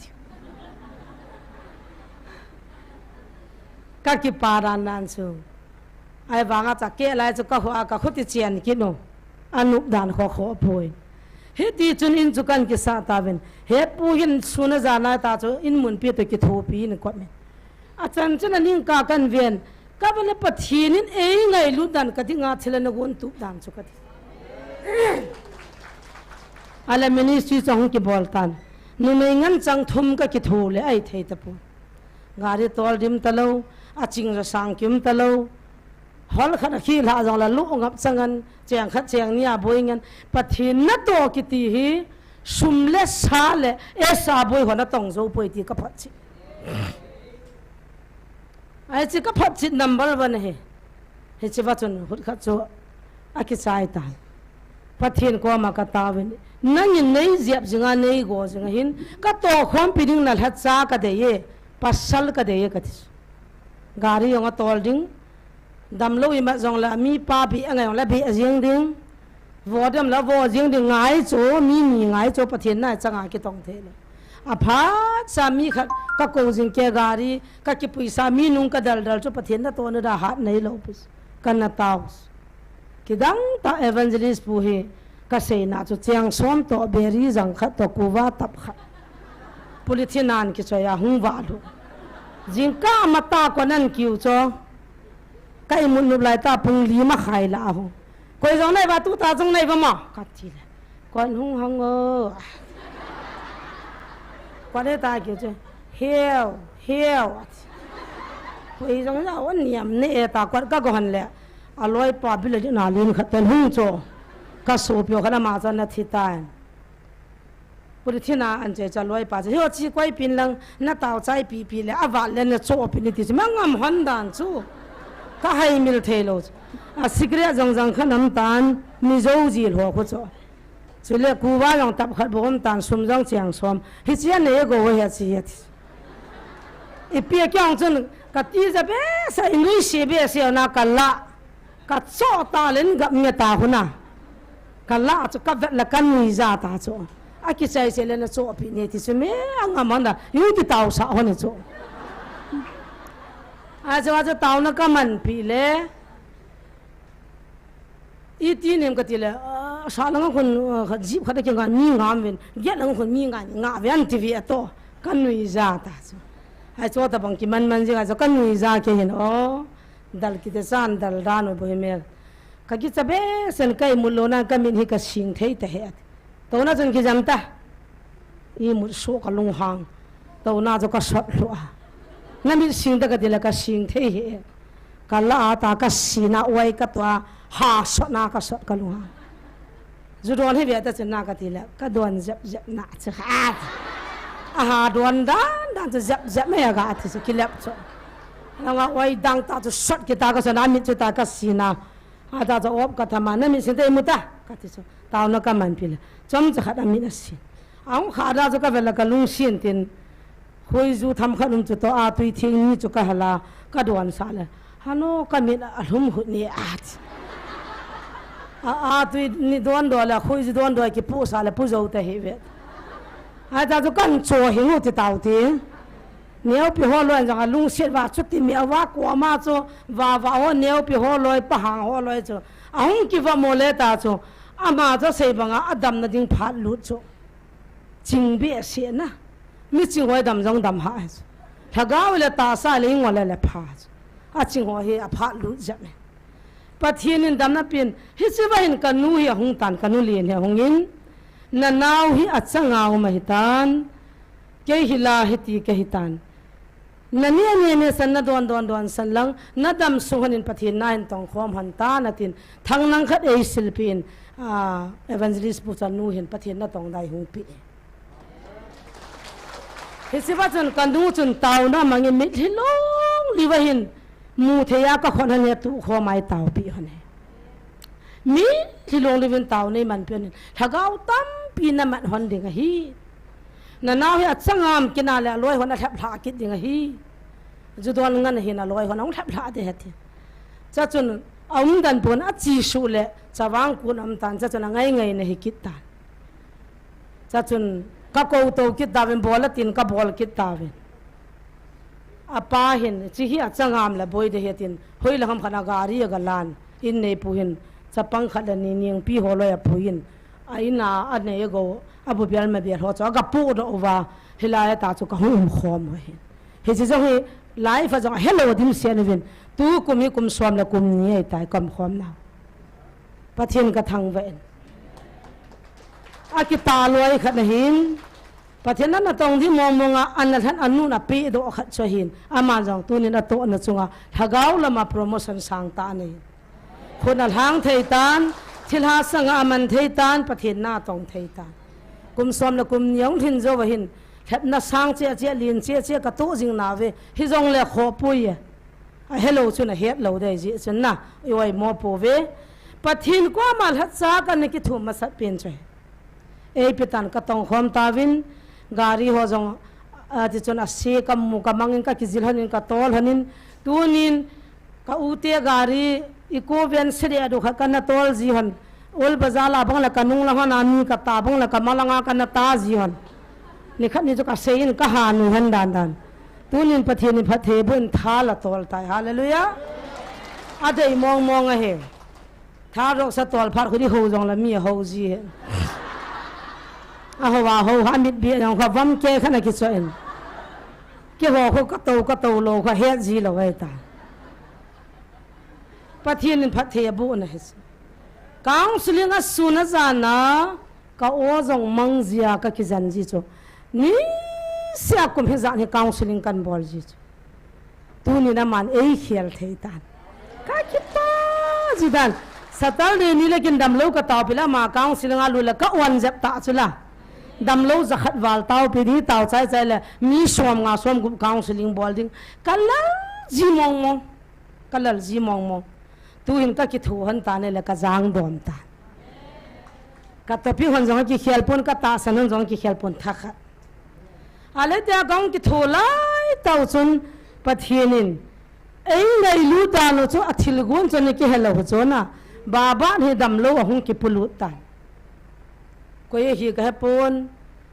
cái paran nan su ai vanga cha kia lại cho cái hoa cái khut chiên cái no anup dan kho phoi hết đi chun in chukan ki sa ta ven hết pu hin suna jana ta cho in mun pi to ki thopi ni kot me a chan chan ning ka kan ven ka bale pathin in ei ngai lu dan ka dinga thilana gon tu dan chu ka ala ministry chang ki boltan nu mei ngan chang thum ka ki tho le ai thei ta pu gari tol dim talo a ching ra sang kim talo hol khana khi la jong la lu ngap changan cheng khat cheng nia boingan pathin na to ki ti hi sumle sale esa boi hona tong zo poi ti ka phat chi ai chi ka phat chi number 1 he chi wachon hut khat cho aki chai ta pathin ko ma ka ta wen nang nei ziap jinga nei go jinga hin ka to khom piding na hat cha ka de ye pasal ka de ye ka ti gari yong tol ding dam lo ima jong la mi pa bi angai la bi ajing ding vo dam la vo ajing ding ngai cho mi ngai cho pathin na changa ki tong the le a pha sa mi khat ka ko jing ke gari ka ki puisa mi nung ka dal cho pathin na to na da hat nei lo pus kan na taus ki dang ta evangelist pu he ka sei na cho chiang som to beri jang khat to kuwa tap khat polithinan ki cho ya hung wa lu jing ka mata ko nan kiu cho cái muốn nộp lại ta phung lý mà khai là ho, coi giống này bà tu ta giống này bà mà, cắt chi là, con hung hăng ơ, con đây ta kiểu chứ, heo, coi giống là ông niệm nè ta con các con lẹ, aloi pa bị lấy nào liền khát tên hung cho, các số biểu cái nào cho nó thiệt tai, bữa thiên na anh chơi cho aloi pa chứ, hiểu chỉ quay pin lăng, nó tàu trái pi lẹ, aval lên nó cho pin thì mang ngam hoàn đàn chú. Ka hai mil thelo a secret jong khan nam tan mi zo ji ho ko cho chule ku wa jong tap khat bom tan sum jong chiang som hi chian ne go he chi he e pia kyang chun ka ti za be sa english be se na ka la ka cho ta len ga nge ta huna ka la cho ka la kan ni za ta cho a ki sai se le na cho pi ne ti se me anga manda yu ti tau sa ho ne cho aja tau na ka man pi le iti nem ka ti le sa lang kon jip khada ke nga ni ngam wen ge lang kon mi nga wen ti vi to kan nui za ta so ai cho ta bang ki man ji ga kan nui za ke hin o dal ki te san dal dan bo me ka ki chabe sen kai mulona ka min hi ka sing thei te he to na jun ki jamta I mu so ka lung hang to na jo ka sot lo a na min sing ta ka dila ka sing thei he ka la ta ka sina wai ka to ha so na ka sot ka lung hang zu don he bia ta chen na ka dila ka don zap zap na cha ha aha don dan cha zap zap me ga ti se ki lap cho na wa wai dang ta cho sot ki ta ka sa na mi chu ta ka sina ada cho op ka thama na mi sin te mu ta ka ti cho taw na ka man pil chom cha khat ami na si ang kha da cho ka vela ka lung sin tin khoi zu tham khanum chu to a tui thing ni chu ka hala ka don sa le hano ka mi a hlum hu ni a tui ni don do la khoi zu don do ki pu sa le pu zo te he ve ada cho kan cho hi hu ti taw ti neo pi ho loi jang lung set wa chu ti mi wa ko ma cho wa ho neo pi ho loi pa hang ho loi cho ang ki wa mo le ta cho ama cho sei banga adam na ding phat lu cho jing bi se na mi jing hoi dam jong dam ha thaga le ta sa le ngwa le pha a jing ho he a phat lu ja me pathian in dam na pin hi se wa hin kanu hi hung tan kanu lien he hung in na naw hi a changau ma hi tan ke hila hiti ke hitan na ne san na don san lang na dam suhanin pathin na hin tong khom han ta na tin thang nang khat ei silpin evangelist pu chan nu hin pathin na tong dai hung pi he siwa chun kan du chun taw na mangi mit hilong liwa hin mu theya ka khon han tu kho mai taw pi hane mi hilong livin taw nei man pen thagau tam pi na man hon ding hi na naw hi achangam kina le loi hona thap tha kit ding hi ju don ngan hi na loi hona ong thap tha de hati cha chun ong dan pon a chi su le chawang kun am tan cha chun ngai ne hi kit tan cha chun ka ko to kit dawen bol tin ka bol kit dawen apa hin chi hi achangam la boi de hetin hoi la ham khana gari ga lan in nei pu hin chapang khat ni ning pi ho loi a phuin aina ane go abu bial ma bial ho cha ga pu do wa hilaya ta chu ka hum khom he he ji jo he life a jo hello dim sian vin tu kumi kum swam la kum ni ai tai kam khom na pathin ka thang ven a ki ta loi khat na hin pathin na tong di mong monga an na than anu na pi do khat cho hin ama jong tu ni na to na chunga thagau lama promotion sang ta ni khunal hang thei tan thil ha sanga man thei tan pathin na tong thei tan kum som la kum nyong thin zo wa hin khat na sang che che lin che ka to jing na ve hi jong le kho pui a hello chu na het lo dai ji chen na oi mo po ve pathin ko mal hat cha ka ne ki thu ma sat pin che ei pitan ka tong khom ta vin gari ho jong a ti chon a se kam mu ka mangin ka ki jil hanin ka tol hanin tunin ka ute gari iko ven se de do kha kana tol ji han ol bazala bang la kanung la hana ni ka ta bang la kamalanga kana ta ji han ni khat ni jo ka sein ka ha nu han dan tunin pathin ni phathe bun tha la tol tai hallelujah adei mong a he tha ro sa tol phar khuri ho jong la mi ho ji he a ho wa ho ha mit bi jong kha vam ke khana ki so en ke ho ko ka to lo kha he ji lo ai ta pathin ni phathe bu na he counseling a suna zana ka o jong mang zia ka ki jan ji cho ni sia kum he zan he counseling kan bol ji cho tu ni na man ei khel thei tan ka ki ta ji dan satal de ni lekin dam lo ka taw pila ma counseling a lu la ka wan jap ta chula dam lo zakhat wal taw pi ni taw chai chai le mi som nga som gu counseling bol ding kalal ji mong tu hin ka ki thu han ta ne la ka jang dom ta ka to pi hon jong ki khel pon ka ta san jong ki khel pon tha kha ale ta gong ki thu lai taw chun pathienin ei nei lu ta no chu athil gun chon ki hello cho na baba ni dam lo hung ki pulu ta ko ye hi ka pon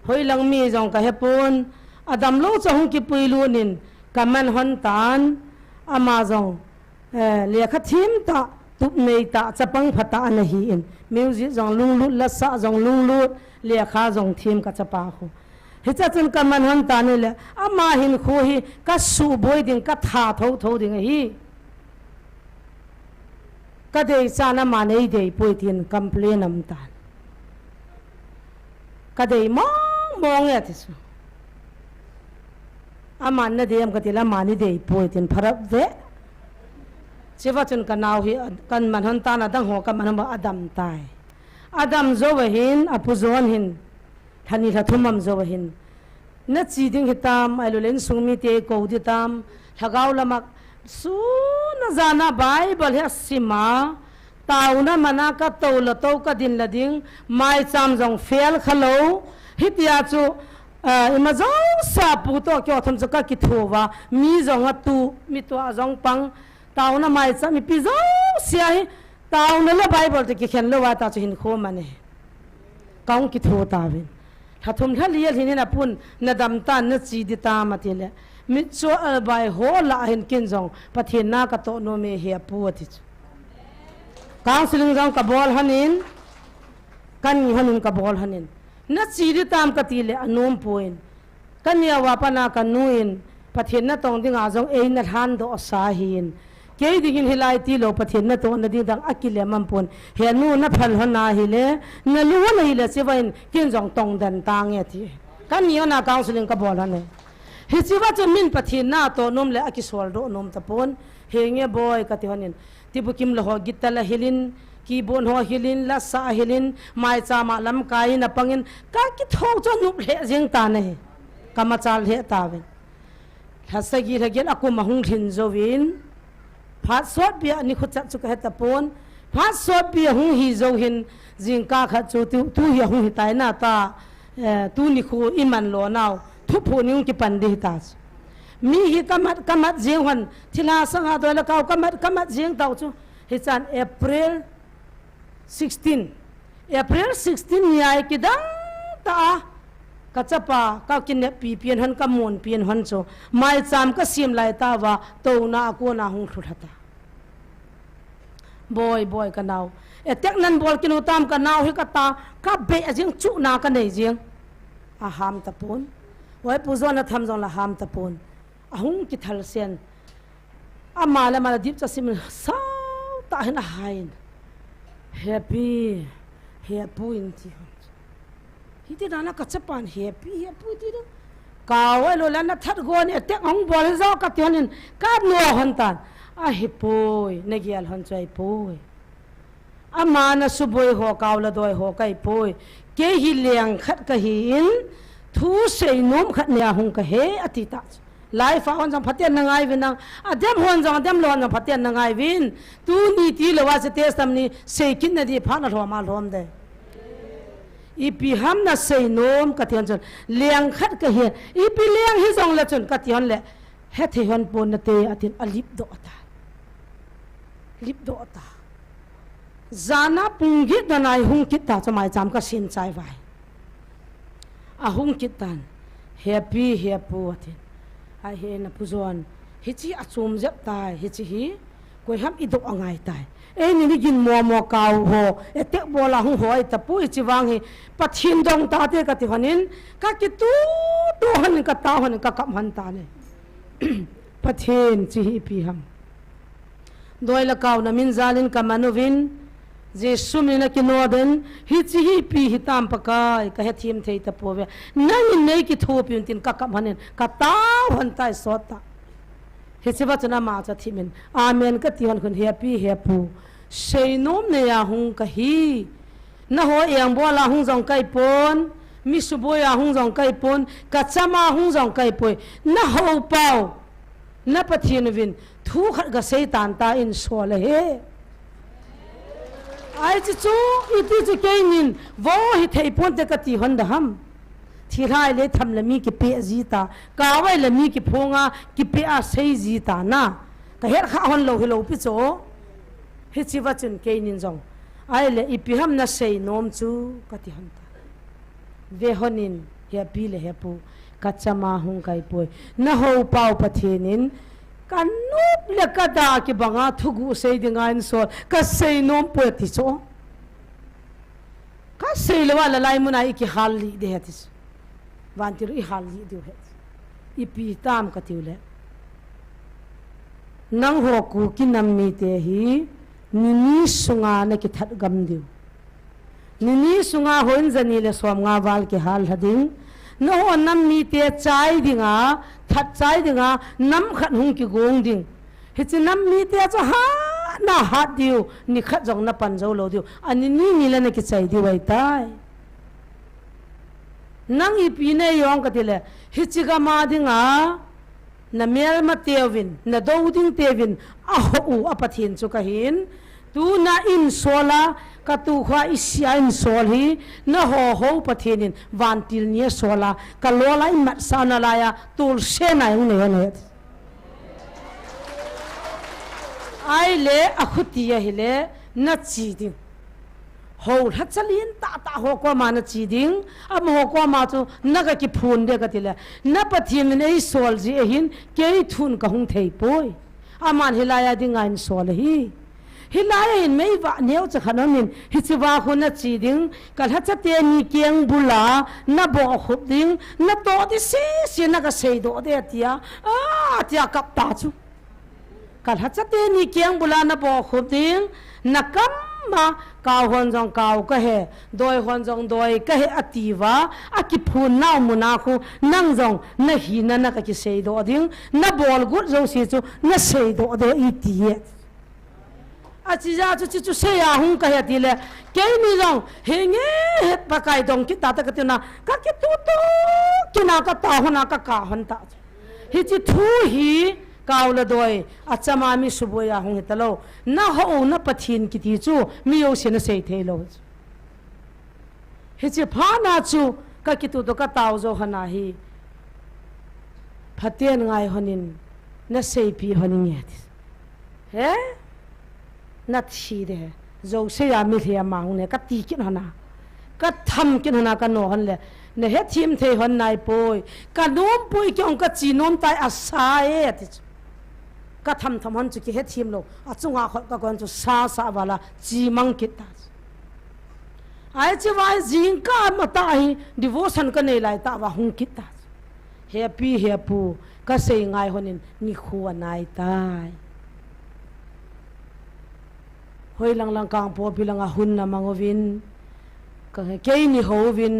hoi lang mi jong ka he pon adam lo cho hung ki puilu nin ka man hon tan ama jong le kha thim ta tup nei ta chapang phata na hi in music jong lung lut la sa jong lung lut le kha jong thim ka chapa khu he cha chun ka man han ta ne le ama hin khu hi ka su boi ding ka tha tho ding hi ก็เดย์ซานามาในเดย์ป่วยที่คัมเพลนำตานก็เดย์มองเนี่ยที่สุอามันน่ะเดียมก็ที่ละมานี่เดย์ป่วยที่พระเวเชื่อว่าจนกันเอาฮีกันมันหันตานะดังหัวกันมันว่าอดัมตายอดัมโจวหินอปุโจนหินท่านี่ละทุ่มมโจวหินนัดจีดิ้งหิตามไอโลเลนสุงมีเตะกูดิตามถ้าเกาละมักสูนจานาไบเบิลเฮสิมาตาวนะมันนักโตละโตก็ดินละดิ้งไม่จำจงเฟลขลุ่ฮิตยาจูมาจงสาบุตรเกี่ยวทำสักกิทัวมีจงตูมีตัวจงปังตาวนะไม่จำมีพิจงเสียตาวนั่นละไบเบิลที่เขียนเลยว่าตาจะเห็นโคมันเนี่ยก้าวกิทัวตาวินถ้าทุ่มท่าเลี้ยที่นี่นะพุ่นนัดดำตานัดจีดิตามาทีเลยมิจฉาใบหัวละเห็นกินจงปะเทน่ากระโตโนเมเฮียปูติกางสิลิงจงกบอลฮันินกันฮันินกบอลฮันินนัดจีดิตามกติเลยอนุมปูอินกันยาวปนากันนูอินปะเทน่าตรงดิ่งอาจงเอ็นนัดฮันโดอสาหินเกี่ยดิ่งฮิลายตีโลปะเทน่าตรงนัดดิ่งดังอักิเลมันปูนเฮียนูนับพันหันนาฮิเลนัดลูนฮิเลเสวายกินจงตรงดันตางเงทีกันยาวนักกางสิลิงกบอลฮันินฮิจิว่าจะมินปะเทน่าโตนมเลอกิสวลโดนมตะปนเฮียเงบอยกติฮันินที่บุกิมละหอกิตละฮิลินกีบนหอฮิลินละสาฮิลินไม่จามาลำกายนับปังินกากิทองจนุบเลจิงตาเนี่ยกามาจาลเลตาเวนถ้าสกีระเกนอากุมาหุงทินโจวินพัดสวดเบียนี่ขุดจักจุกเหตะปนพัดสวดเบียหุงฮิโจหินจิงกาขัดจูตูเฮียหุงฮิตายนาตาตูนิคูอิมันโลนาวทุพูนิงกิปันดิตาสมีฮิกามัดเจียงวันที่ลาสังหาตัวละเกากามัดเจียงเต่าจูฮิจันเอพริล16เอพริล16ยายกิดังตากัจจปาเกากินเนปีเปียนหันกำมวนเปียนหันโซไม่จำก็เสียมไหลตาว่าโตนากูนาหงทุตาบอยกันเอาเอเต็กนันบอลกินอุตามกันเอาฮิกตาก็เบะเจียงจุนากันไหนเจียงอาหามตะปนไว้ผู้จวนทำจงละหามตะปนหุงกิทัลเซียนอามาละมาดิบจะสิมสาวตาเห็นหายแฮปปี้อินที่ฮิติดานะกัจจปันแฮปปี้ที่นั่นกาวไอ้โลลันนัทธัดกวนเอเต็กของบอลเจ้ากัดยันกัดนัวหันตันฮิปโปยเนกิอัลหันใจโปยอามานะสุบอยหัวกาวละดอยหัวไก่โปยเกหิเลียงขัดกะหินทูเสยนุ่มขัดเนียหงกะเฮอติตาไลฟ์วันจังพัดเตียนนางไอวินนังเดมหัวจังเดมลวนจังพัดเตียนนางไอวินตูนี่ที่เลว่าจะเทสตามนี้เสยกินนาดีพานะรัวมาลมเดอีปีฮัมนะเสยนุ่มกัดยันจนเลียงขัดกะเฮอีปีเลียงฮิจงละจนกัดยันละเฮตยันปนเตอตินอลิบโดตาจานาปุงกิดนายหุงกิดตาจะไม่จำก็สินใจไว้หุงกิดตันแฮปปี้ตินไอเห็นผู้ชนฮิจิอาจุมเจ็บตายฮิจิฮีกุยฮับอิดุอ่างไงตายนี่กินมัวกาวโหเตะบอลหงหัวแต่ปุ้ยจิวังฮีปัดหินดงตาเตะกันที่หันินกักิตูหันกัตตาหันกักมันตาเนี่ยปัดหินจิฮีปีฮัมโดยละกาวนามินซาลินกัมานุวินเจสุมินะกินวดันฮิจิฮีปีฮิตามปากายก็เฮทีมเทยตะปัวเวนั่นนี่กิทูปินตินกักมันเนี่ยกัตตาหันตายสอตาฮิจิวัจนามาจะทีมินอาเมนก็ที่หันคนเฮียปีเฮียปูเชยนุ่มเนี่ยหงกะฮีนะหัวเอียงบัวลาหงจงไก่ปนมิสุบัวยาหงจงไก่ปนกัจจามาหงจงไก่ปนนะหัวเป่านะปะทีนวินทุกข์กับเสยตานตาอินสวลเฮไอ้จู่อีที่จะเก่งนินว่าฮิตให้พ้นแต่กติหันดะฮัมที่ไรเลยทำละมีกิเปะจีตากาไว้ละมีกิพงากิเปะเสยจีตานะก็เฮ็ดข้าหันโลฮิโลปิโซฮิตชีวะจุนเก่งนินจงไอ้เลยอีพิฮัมน่ะเสยนอมจูกติหันตาเวหนินเฮียปีเลยเฮียปูกัจจามาหงไก่ป่วยนะหัวเป่าปะเทนินกันนุบเล็กกระดาษกี่บังอาทุกุเสยดิ่งอันโซก็เสยนอมป่วยที่โซก็เสยเลว่าละลายมุนายกี่ฮัลลีเดียติสวันที่รู้ฮัลลีดูเหตุอีปีตามกติวเลยนังหัวกูกินน้ำมีเตหี nini sunga na ki that gam diu nini sunga hoin zani le som nga wal ki hal hading no nam mi te chai dinga that chai dinga nam khat hung ki gong ding hi chi nam mi te cha ha na hat diu ni khat jong na pan zo lo diu ani ni le na ki chai di wai tai nang I pi ne yong ka tile hi chi ga ma dinga na mel ma tevin na do ding tevin a ho u apathin chu ka hin tu na in sola ka tu kha isia in sol hi na ho pathinin vantil ni sola ka lola in mat sana la ya tul se na ung ne ne ai le akhuti ya hile na chi ding ho hat chalin ta ho ko ma na chi ding am ho ko ma chu naga ki phun de ka tile na pathin nei sol ji hin ke thun ka hung thei poi aman hilaya ding in sol hi hilaya in mei wa neu cha khanamin hi chi wa khu na chi ding kal ha cha te ni kiang bula na bo khup ding na to di si na ka sei do de tia tia kap ta chu kal ha cha te ni kiang bula na bo khup ding na kam ma kaw hon jong kaw ka he doi hon jong doi ka he ativa aki phun na muna khu nang jong na hi na ka ki sei do ding na bol gut zo si chu na sei do I ti achi ja chu sei ya hung ka he ti le ke ni jong he nge he pa kai dong ki ta ta ka ti na ka ki tu ki na ka ta hona ka hon ta hi chi thu hi kaw la doi achama mi suboya hung hitalo na ho na pathin ki ti chu mi yo se na sei thelo he che pha na chu ka ki tu to ka taw zo hana hi phaten ngai honin na sei pi honin ye he na thi de zo se ya mi thia mang ne ka ti kin hana ka tham kin hana ka no hon le ne he thim the hon nai poi ka nom poi kyong ka chi nom tai asa e ti ka tham hon chu ki he thim lo a chunga kho ka kon chu sa wala chi mang ki ta ai chi wai jing ka ma ta hi devotion ka nei lai ta wa hung ki ta happy pu ka sei ngai honin ni khuwa nai tai hoi lang kang po bilang a hun na mangovin ka ke ni hovin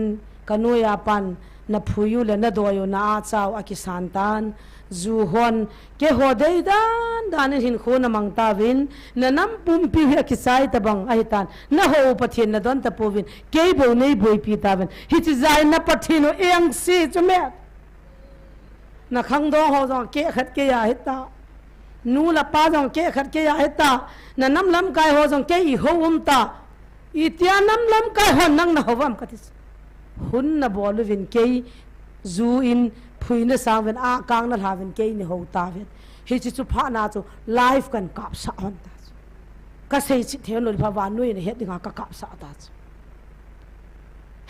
kanuya pan na phuyu le na doyo na chaw akisan tan zu hon ke ho dei dan hin kho na mangta vin na nam pum pi he ki sai ta bang ai tan na ho pathin na don ta povin ke bo nei boi pi ta ven hi chi zai na pathino eng si chume na khang do ho zo ke khat ke ya hita nu la pa zo ke khat ke ya hita na nam lam kai ho zo ke I ho ta itia nam lam kai ho nang na howam katis hun na bol vin ke zu in phui na sang ven a kang na havin ke ni ho ta vet hi chi chu pha na chu life kan kap sa on ta ka sei chi the lo pha wa noi ne het dinga ka kap sa ta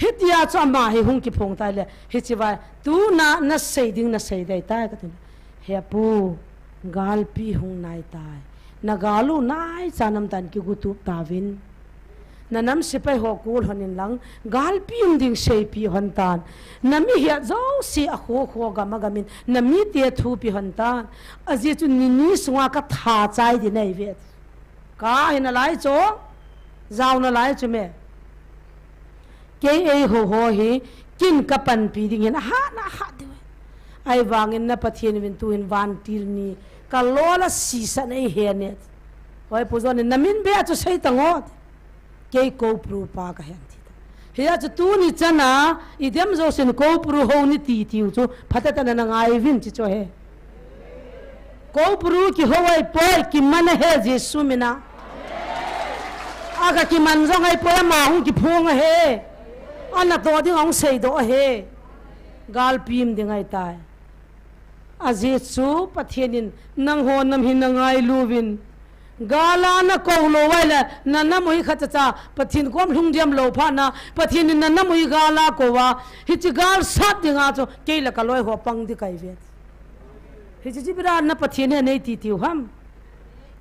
hit ya cha ma hi hung ki phong tai le hi chi wa tu na sei ding na sei dai ta ka tin he pu gal pi hung nai tai na galu nai chanam tan ki gu tu ta vin na nam sipai ho kul honin lang gal pium ding sei pi hon tan na mi hia zo si a kho ga ma gamin na mi te thu pi hon tan aji chu ni sunga ka tha chai di nei vet ka hin lai cho zaw na lai chu me ke ei ho hi kin ka pan pi ding hin ha na ha de ai wangin na pathin win tu in van til ni ka lola si sa nei he ne hoi puzon na min be chu sei tangot ke ko pru pa ka hen thi he chu tu ni chana idem zo sin ko pru ho ni ti chu phata ta na ngai vin chi cho he ko pru ki ho wai po ki man he jesu mina aga ki man zo ngai po ma hung ki phong he ana to ding ong sei do he gal pim ding ai tai a jesu pathenin nang ho nam hin ngai luvin gala na ko lo wala na na moi kha cha pathin kom hlung diam lo pha na pathin na na moi gala ko wa hi chi gal sat dinga cho ke la ka loi ho pang di kai vet hi chi bira na pathin ne nei ti ham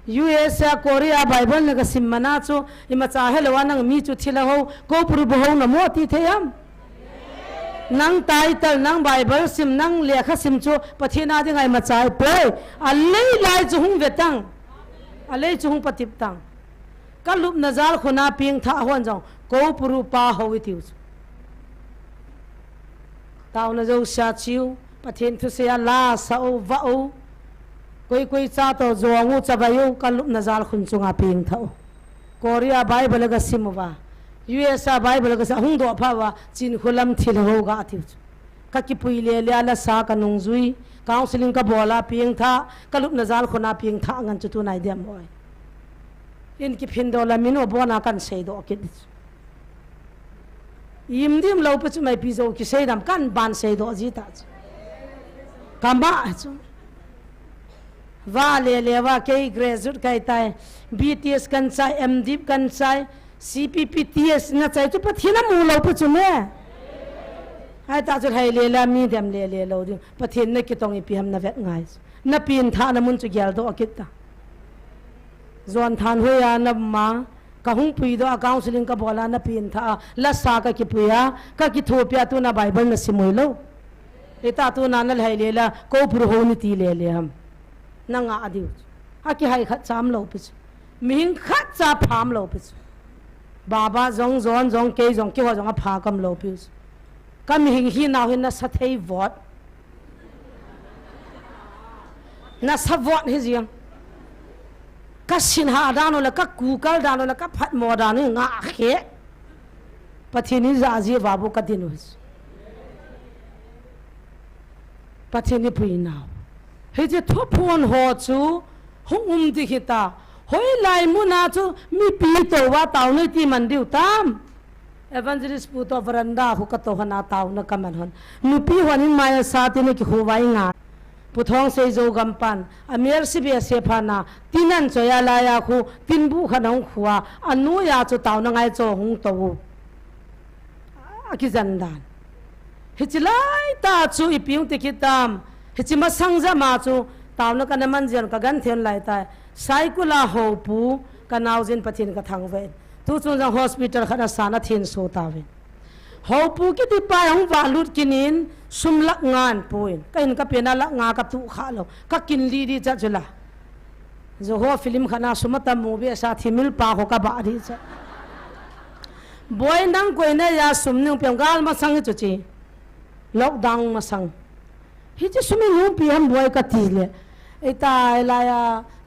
US Korea Bible na ka simmana cho ima cha helwa nang mi chu thila ho ko puru bo na mo ti the am nang title nang Bible sim nang lekha sim cho pathina dingai ma chai poi a lei lai chu hung vetang alei chung patip tang ka lup na zal khona ping tha hon jong ko puru pa ho wi tiu taw na zo sha chiu pathen thu se la sa o va o koi cha to zongu chabayu ka lup na zal khun chunga ping thau Korea Bible ga simwa US Bible ga sa hung do pha wa chin khulam thil ho ga tiu ka ki pui le le ala sa ka nung zui counseling ka bola ping tha ka lup na zal khona ping tha ngan chu tu nai dem oi in ki phin do la min o bona kan sei do ki yim dim lo pa chu mai pi zo ki sei dam kan ban sei do ji ta kamba chu va le wa ke graduate kai tai BTS kan chai MDip kan chai CPPTS na chai chu pathina mu lo pa chu me hai ta chu hai le la mi dem le lo di pathin na ki tong i pi ham na vet ngai na pin tha na mun chu gyal do akit ta zon than hoya na ma ka hung pui do counseling ka bola na pin tha la sa ka ki puya ka ki thopya tu na Bible na simoi lo eta tu na na hai le la ko pur ho ni ti le ham na nga adiu ha ki hai khat cham lo pi ming khat cha pham lo pi baba zong zon zong ke zong ki ho zong a pha kam lo pi ka mi hing hi na hin na sa thei vot na sa vot hi jiang ka sin ha dano la ka Google dano la ka phat mo dano nga khe pathini za ji babu ka dinu pathini pui naw he je thopon ho chu hung di khita hoi lai mu na chu mi pi to wa taw nei ti man diu tam evangelist pu to veranda hu ka to hana taw na kaman hon nu pi honin maya sa ti ne ki huwai nga puthong sei zo gampan amer sibia se phana tinan choya la ya khu tinbu khanong khuwa anu ya chu taw na ngai cho hung to aki zandan hichilai ta chu ipiung te kitam hichima sangza ma chu taw na kana manjan ka gan then lai ta saikula ho pu kanaw jin pathin ka thangve tu chu jang hospital khana sana thin so ta ve ho pu ki ti pa hong walut kinin sumlak ngan puin kain ka pena la nga ka tu kha lo ka kin li di cha chula zo ho film khana sumata movie sa thimil pa ho ka ba ri cha boy nang koi na ya sumnu pyam gal ma sang chu chi lockdown ma sang hi chi sumi nu pi ham boy ka ti le eta la ya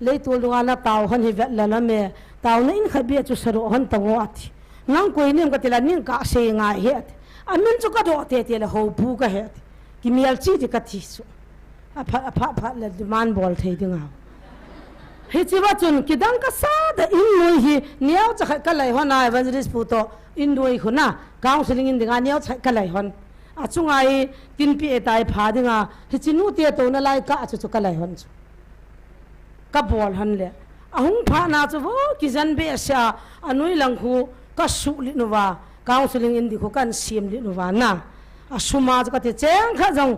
le tu lu ala taw han hi vet la la me taw na in khabi chu saro han tango ati nang koi nim ka tila ning ka se nga het amin chu ka do te te le ho pu ka het ki mial chi ti ka thi su apha le man bol thei dinga he chi wa chun ki dang ka sa da in noi hi niao cha ka lai hona evangelist pu to in noi khuna counseling in dinga niao cha ka lai hon a chungai tin pi etai pha dinga he chi nu te to na lai ka chu ka lai hon chu ka bol han le ahung pha na chu wo ki jan be sha anui lang khu ka su li nu wa counseling in di khu kan sim li nu wa na a suma ka te cheng kha jong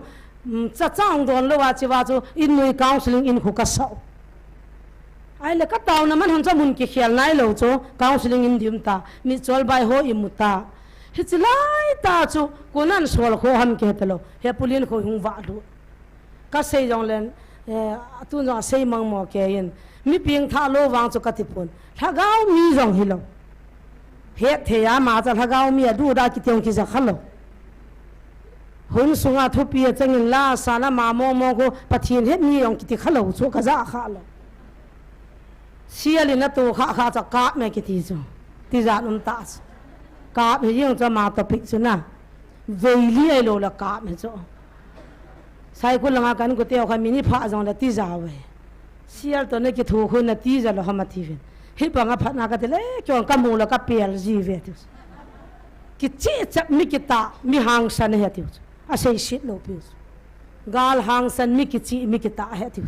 cha chang don lo wa chi wa chu in noi counseling in khu ka sau ai le ka taw na man han cha mun ki khial nai lo chu counseling in dim ta mi chol bai ho imuta hichilai ta chu kunan sol kho ham ke talo he pulin kho hung wa du ka sei jong len tu no sei mang mo ke yin mi ping tha lo wang chu ka ti pun thagao mi jong hi lo he the ya ma cha thagao mi du da ki tiong ki za khalo hun sunga thu pi changin la sana ma mo mo ko pathin he mi yong ki ti khalo chu ka za khalo siali na to kha kha cha ka me ki ti chu ti za num ta ka he yong cha ma to pik chu na veili ai lo la ka me chu sai ko langa kan ko te kha mini pha jong la ti za we sial to ne ki thu khu na ti za lo ha ma ti ven hi pa nga pha na ka te le kyong ka mu la ka pel ji ve ti ki chi cha mi ki ta mi hang san he ti a sei shit lo pi gal hang san mi ki chi mi ki ta he ti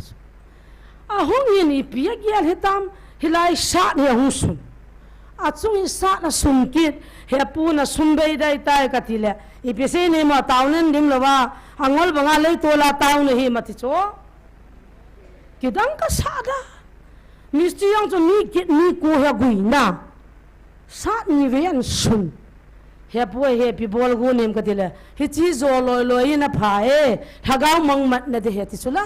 a hong yin i pi gyal he tam hilai sa ne hung sun a chung i sa na sum kit he pu na sum bei dai tai ka ti le i pi se ne ma taw nen dim lo wa angol banga le to la taw ne hi ma ti cho ki dang ka sa da mi sti yang cho mi kit mi ko he gui na sa ni ve an sun he pu he pi bol gu nim ka ti le hi chi zo loi loi na pha e thagao mang mat na de he ti chula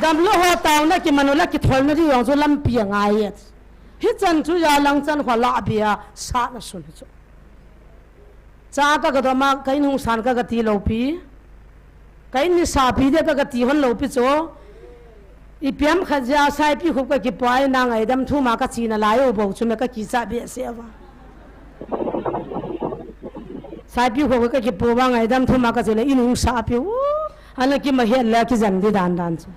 ดำลูกหัวเต่านะกิมันละกิทอลนะที่ยองจุลำเปียงไงฮิจันจุยาลังจันขวาลาเบียสานะสุนจุจ้าก็กระโดดมาไก่นุ่งสันก็กระตีโลปีไก่นิสาปีเดียก็กระตีหันโลปีโจอีเปียมขจาใส่ปีขุบก็กิปอยนางไอ้ดำทุ่มากระจีนลายโอโบจุเมก็กิจ่าเบียเสียวะใส่ปีขุบก็กิปวางไอ้ดำทุ่มากระจีนเลยอินุ่งสาปีอันนั้นกิมาเห็นแล้วกิจันดีดานจู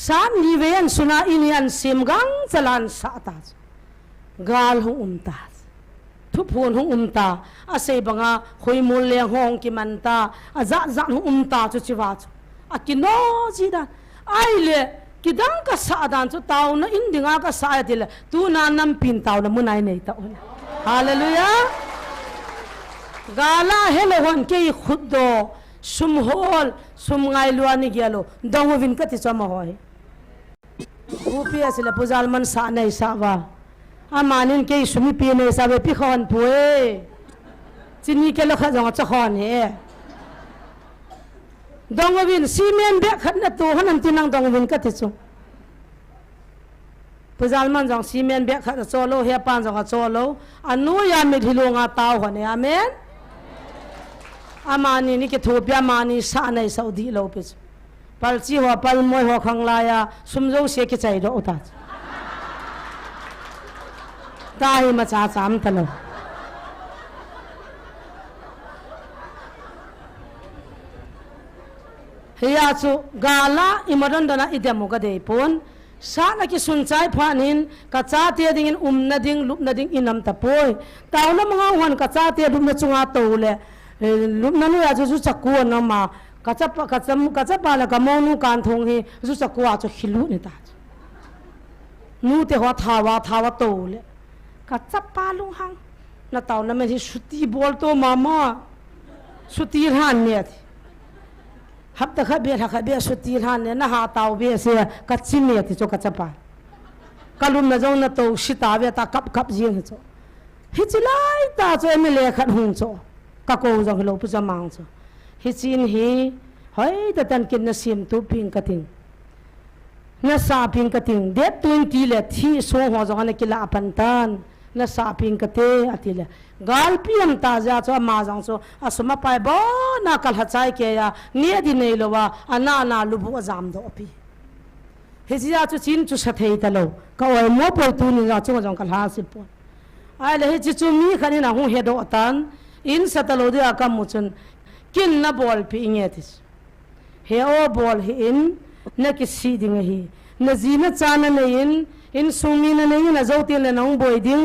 สามลีเวนสุนาอินีอันซิมกังจลันสาตาจกาลหงตาทุพนหงตาอาศัยบังอาหอยมูลเลียงหงกิมันตาอาจะหงตาจุจิวาจอากินโนจีดาไอเล่กิดังก็สาดานจุตาวนะอินดิงอาก็สาดิละตูนานำปินตาวนะมุนัยเนยตาวนะฮาเลลูยากาลาเฮโลฮันเกยขุดโดสุมโฮลสุมไงลวานิเกลโลดาววินกัติสมาหอยผู้พิอาศิลปุจาลมันสาในสาวาอามานินเกยสุมิปีในสาวพิขอนป่วยจินีเกลขจงจะขอนเฮดาววินซีเมนเบกขันนัตัวขันตินังดาววินกัติสุปุจาลมันจงซีเมนเบกขันโซโลเฮียปันจงโซโลอนุยามิทิลงอาตาวขอนเฮอาเมนอามานีนี่ก็ถูกยามานีสาในซาอุดีโลปิสปัลจีหัวปัลมวยหัวขังลายาสมโจเสียกิจใจโดอุตาตายมาจ้าสามตลอดเฮียจูกาลาอิมารันดานะอิเดมุกเดย์ปนสานักสุนใจพานินกัจจาเตียดิ่งนาดิ่งลุบนาดิ่งอินามตะปอยตาวน้ำงาวันกัจจาเตียลุบนาจุงอาโตเลลุบนั้นเนี่ยจะจักกัวน้ำมากัจจปาละกับมองนูการทงเฮจะจักกัวจะขิลุนี่ตานูเตหัวทาวโตเลยกัจจปาลุงหังนาตาวนั้นไม่ใช่สุตีบอลโตมาสุตีหันเนี่ยฮับตะขับเบียสุตีหันเนี่ยนะฮะตาวเบียเสียกัจจินเนี่ยที่จะกัจจปากลุมนะจงนาโตชิตาเบียตากับยิงจ้ะฮิจิไลตาจะเอเมเล่ขัดหุ่นจ้ะก็โกงจังเราพูดจะมังจ้ะฮิจินฮีเฮ้ยแต่ตันกินน่ะซิมตุพิงกติงน่ะซาพิงกติงเด็ดตุนทีเลยที่โซ่หัวจังนั่นกิลาปันตันน่ะซาพิงกติอติเลยกาลพิมตาจ้าจ้ะมาจังจ้ะอาสมาไปบ่น่าคัลหัดใจเกียเนี่ยดิเนลว่าอันน่าลุบุจามโดปีฮิจิอาจุจินจุสะเทยตะโลก็ไอ้หมอปอยตุนี่จ้ะจังจังคัลหาสิปอนไอ้เลยฮิจิจุมีขันนี่นะหงเฮโดตันอินสัตโลเดียกัมมุชนกินนับบอลปีเงี้ยทิสเฮโอบอลอินนักสีดิ่งเฮนจีนจานนั่นอินสุมีนั่นอินนะเจ้าตีนเลยน้องบอยดิ่ง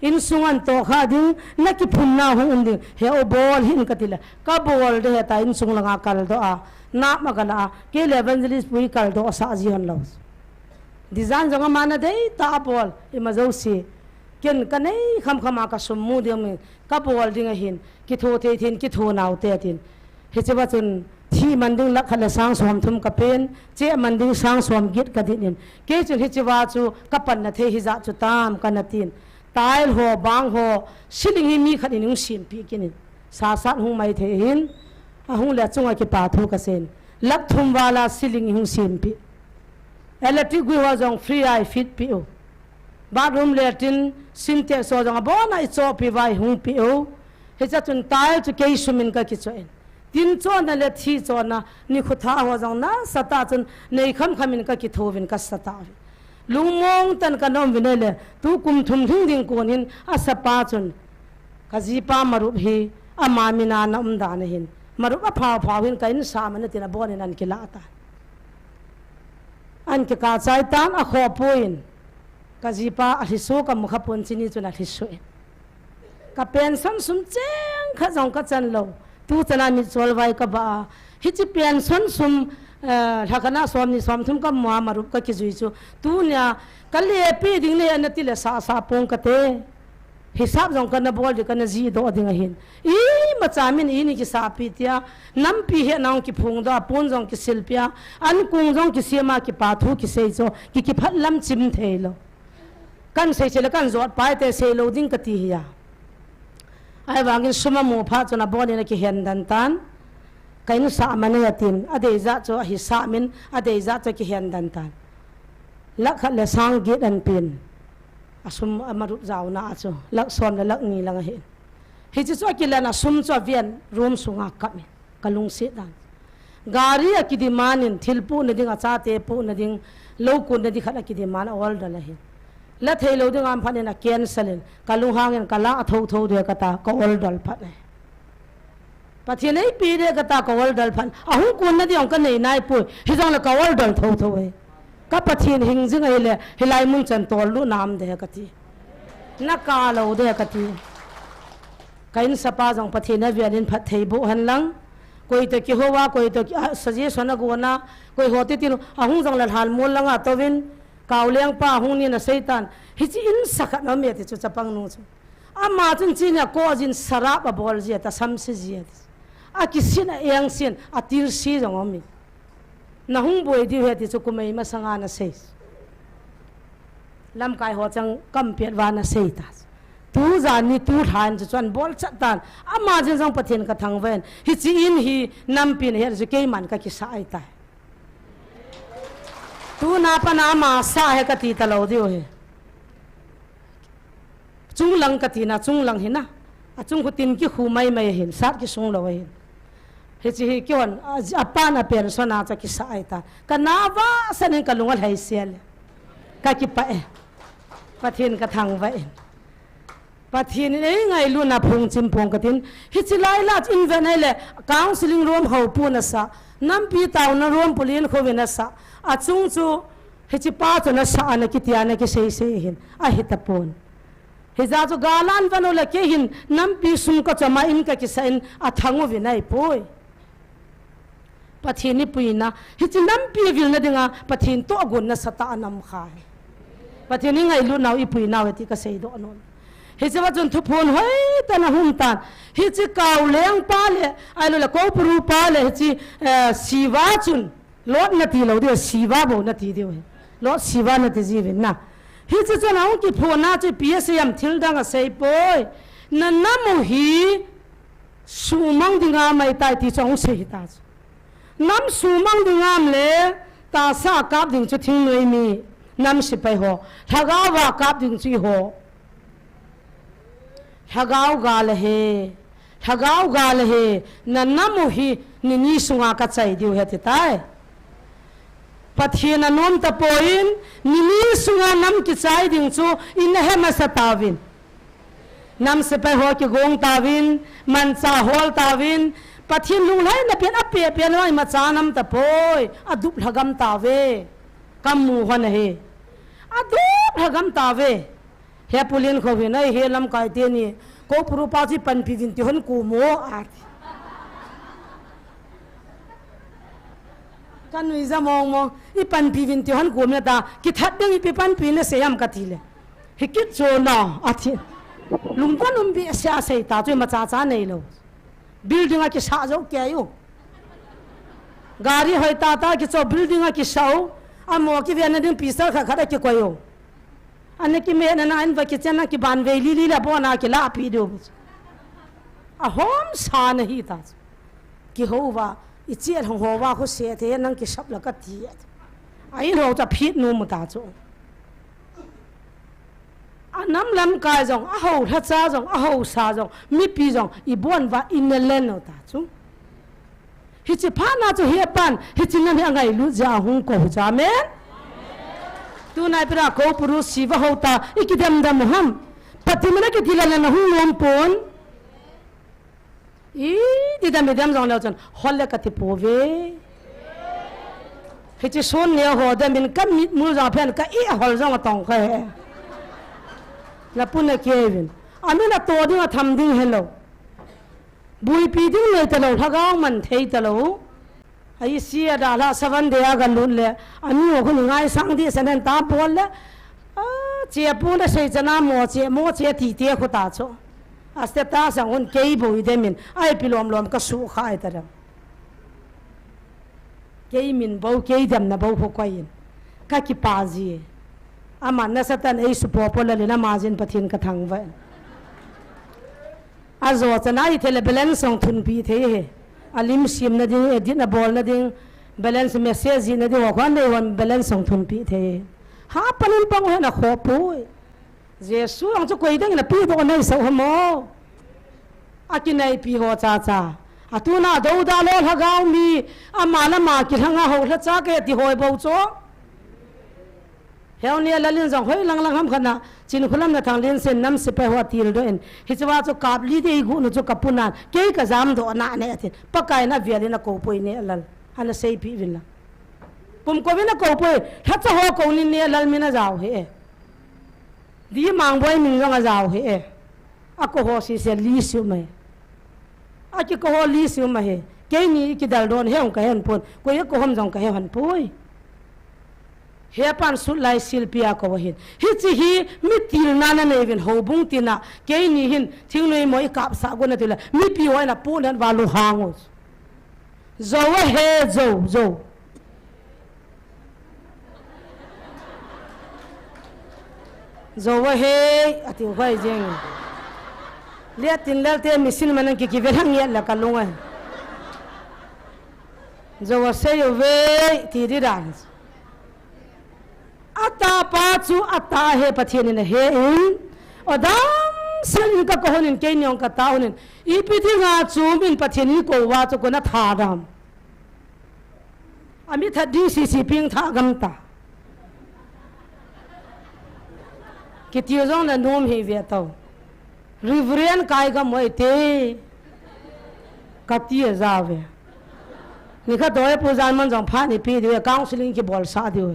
อินสุงันโตขาดิ่งนักพุ่นน้าหงดิ่งเฮโอบอลหินกัติละกับบอลเดียตาอินสุงลังอาคัลโดอาน้ามกันละเกลเวนจลิสปุยคัลโดอาซาจิฮันลาวส์ดิจานจังมานะเดย์ตาบอลอิมาเจ้าสีกินกันไอ้คำมากัสมูเดียมกับบอลดิ่งหินกิโทเทียนกิโทนาวเทียนเฮจิบัจนที่มันดิ่งลักขณะสังสวมทุมกับเป็นเจ้ามันดิ่งสังสวมกิดกันดินเกจุนเฮจิบัจูกับปันนาเทหิจัจุตามกันนาตินตายหัวบางหัวสิลิงหิมีขัดอินุ่งสิมปีกินสาสัตหงไม่เทหินหงเลี้ยจงไอกิปาทุกเซนลักทุมวาลาสิลิงหิงสิมปีเอลติกุยว่าจงฟรีไอฟิตปีโอบารุมเลี้ยตินสินเตสโซจงบ่อนไอโซปีไวหงปีโอเฮจัตุนตายจุเกยสุมินกับกิจเอ็นดินโจนนั่นแหละที่โจนนะนี่ขุดท้าหัวจังนะสตาจนในคำมินกับกิโทวินกับสตาวิลุงมองตันกันน้อมวินเลยตูกุมทุมทุ่งดิ่งโกนินอาสปาจนกจีปามารุบฮีอามามินานะดานหินมารุบพาวหินกันสามันตินะบ่อนินันกิลาตาอันกิกาใจตานอขอปุยนกจีปาอธิสุกับมุขปุนจินีจนอธิสุเอ็นกับเป็นสันสุมเจงข้าจงกัจันโลตูจะนามิจวลไว้กับบ่าฮิจิเปลี่ยนสันสุมถ้าคณะสวมนี่สวมทุ่มกับมัวมารุปกับกิจุยจูตูเนี่ยกัลเล่ปีดิ่งเนี่ยนัติเลสาปงกเตฮิซับจงกันนะบอลดิกันนะจีโดดิ่งหินอีมาจามินอีนี่กิสาปีเตียน้ำปีเหน้องกิพงดาปนจงกิศิลปียอันกุงจงกิเสียมากิปาทูกิเซโจกิพัดลำจิมเทโลกันเซเชลกันจอดไปแต่เซโลดิ่งกติเฮียไอ้วางินสมมูพาจนะบอลนี่นะกิเห็นดันตัน cái nó sa mà nó tin ở đây ra cho hi sa min ở đây ra cho cái hiện đàn tan lắc khát là sang ghét đàn pin asum amarut giàu na cho lắc xóm là lắc ni lăng hiện hi chỉ cho cái là na sum cho viên room sunga cặp mi kalung se dan gari ki di manin thilpu na dinga cha te pu na ding lo kun na di khát ki di man all da la hi la thei lo ding am phanen a cancel kalung hangin kala tho tho de kata ko all dal phat ne pathian ei pi de kata ko all dal phan ahung kun na di ong ka nei nai pu hi jong la ko all dal tho tho e ka pathian hing jing ai le hilai mun chan tol lu nam de ka ti na ka lo de ka ti kain sapa jong pathian na vianin phat thei bu han lang koi to ki howa koi to suggestion na gona koi hote tin ahung jong la hal mol langa tovin kauleng pa hung ni na seitan hi chi in sakha na me ti chu chapang nu chu ama chun chi na ko jin sarap a bol ji ta sam se ji a ki sin a yang sin a tir si jong ami na hung boi di he ti chu kumai ma sanga na sei lam kai ho chang kam piat wa na sei ta tu za ni tu than chu chan bol chat tan ama jin jong pathian ka thang ven hi chi in hi nam pin he ju ke man ka ki sa ai ta tu na pa na ma sa he ka ti ta lo dio he chung lang ka ti na chung lang he na a chung ko tin ki khu mai mai hin sat ki sung lo he he chi hi kyon apa na per so na cha ki sa ai ta ka na wa sanin ka lungal hai sel ka ki pa pathian ka thang va pathian ei ngai lu na phung chim phung ka tin hi chi lai la in ven ai le counseling room ho pu na sa nam pi taw na room pulin kho ve na sa a chung chu hi chi pa chu na sa na ki tia na ki sei sei hin a hi ta pon hi za chu galan van la ke hin nam pi sum ka chama in ka ki sa in a thangu ve nai poi pathian ni puina hi chi nam pi vil na dinga pathian to gun na sata nam kha pathian ni ngai lu naw i puina we ti ka sei do anon hi chi wa chun thu phon hoi ta na hum tan hi chi kaw leng pa le ai lo la ko pru pa le hi chi siwa chun lot na ti lo de siwa bo na ti de lot siwa na ti ji ve na hi chi chun ang ki phon na chi psm thil dang a sei poi na namu hi sumang dinga mai tai ti chong sei ta nam sumang dingam le ta sa kap ding chu thing noi mi nam si pai ho thaga wa kap ding chi ho thagau ga le he na namu hi ni ni sunga ka chai diu he ti tai pathian anom ta poin ni ni sunga nam ki chai ding chu in he ma sa tawin nam se pai ho ki gong tawin man cha hol tawin pathian lung lai na pian ape pian lai ma cha nam ta poi adup hagam ta ve kam mu hon he adup hagam ta ve he pulin kho ve nai he lam kai te ni ko puru pa chi pan pi vin ti hon ku mo a kan wi za mong mo i pan pi vin ti hon ku me ta ki that ding pi pan pi ne se yam ka ti le he ki cho na a thi lung kan um bi sia sei ta chu ma cha cha nei lo building a ki sa jo kya yu gari hoi ta ki cho building a ki sau a mo ki ve na ding pi sa kha kha ki ko yo ane ki me na an va ki chana ki ban ve li la bo na ki la pi do a hom sa na hi ta ki ho wa i chiat ho wa ko se the nang ki sap la ka ti ai ro ta phit nu mu ta chu a nam lam ka jong a ho tha cha jong a ho sa jong mi pi jong i bon wa in le len no ta chu hi chi pha na chu he pan hi chi na ngai lu ja hung ko ja men tu nai pra ko puru siva hota ikidam dam ham patimana ke dilala na hung lom pon i didam dam jong la chan holle ka ti pove he chi son ne ho da min kam mit mu ja phen ka i hol jong tong kha la pun kevin amina to ding tham ding hello bui pi ding le ta lo thagao man thei ta lo ai sia da la savan de aga lun le ani o khun ngai sang di sanan ta pol le a che pu na sei chana mo che ti te khu ta cho aste ta sang un kei boi de min ai pilom lom ka su khai ta ra kei min bo kei dam na bo pho koin ka ki pa ji ama na satan ei su po pol le na ma jin pathin ka thang va azo chana I thele balance song thun pi the he alim sim na ding edit na bol na ding balance message na ding wa kwan dei wan balance song thum pi the ha panin pang he na kho pui Jesu ang chu koi ding na pi do nei so hamo akinai pi ho cha cha atuna do da lo hagau mi amala ma ki hanga ho la cha ke ti hoi bo cho heo nia lalin jong hoi lang ham khana chin khulam na thang len sen nam se pe ho til do en hi chawa chu kap li de gu no chu kapunan ke ka jam do na ne atin pakai na vialina ko poi ne lal ana sei pi villa pum ko vina ko poi tha cha ho ko ni ne lal mina jaw he di mang boy min jong jaw he a ko ho si se li su mai a ki ko ho li su mai he ke ni ki dal don he ong ka hen pon ko ye ko hom jong ka he han poi he pan su lai silpia ko hin hi chi hi mi til na na nevin ho bung tina ke ni hin thing noi moi kap sa go na tila mi pi wa na pu nan walu hango zo he zo he ati vai jeng le tin le te misin manan ki verang ya la kalunga zo se yo ve ti di dan ata pa chu ata he pathian ne he in odam sin ka ko honin ke nyong ka taunin ipiti nga chu min pathian ni ko wa chu ko na tha dam ami tha dcc ping tha gam ta ki ti zong na nom he ve to rivrian kai ga moi te ka ti za ve ni ka doy pu zan man jong pha ni pi de counseling ki bol sa de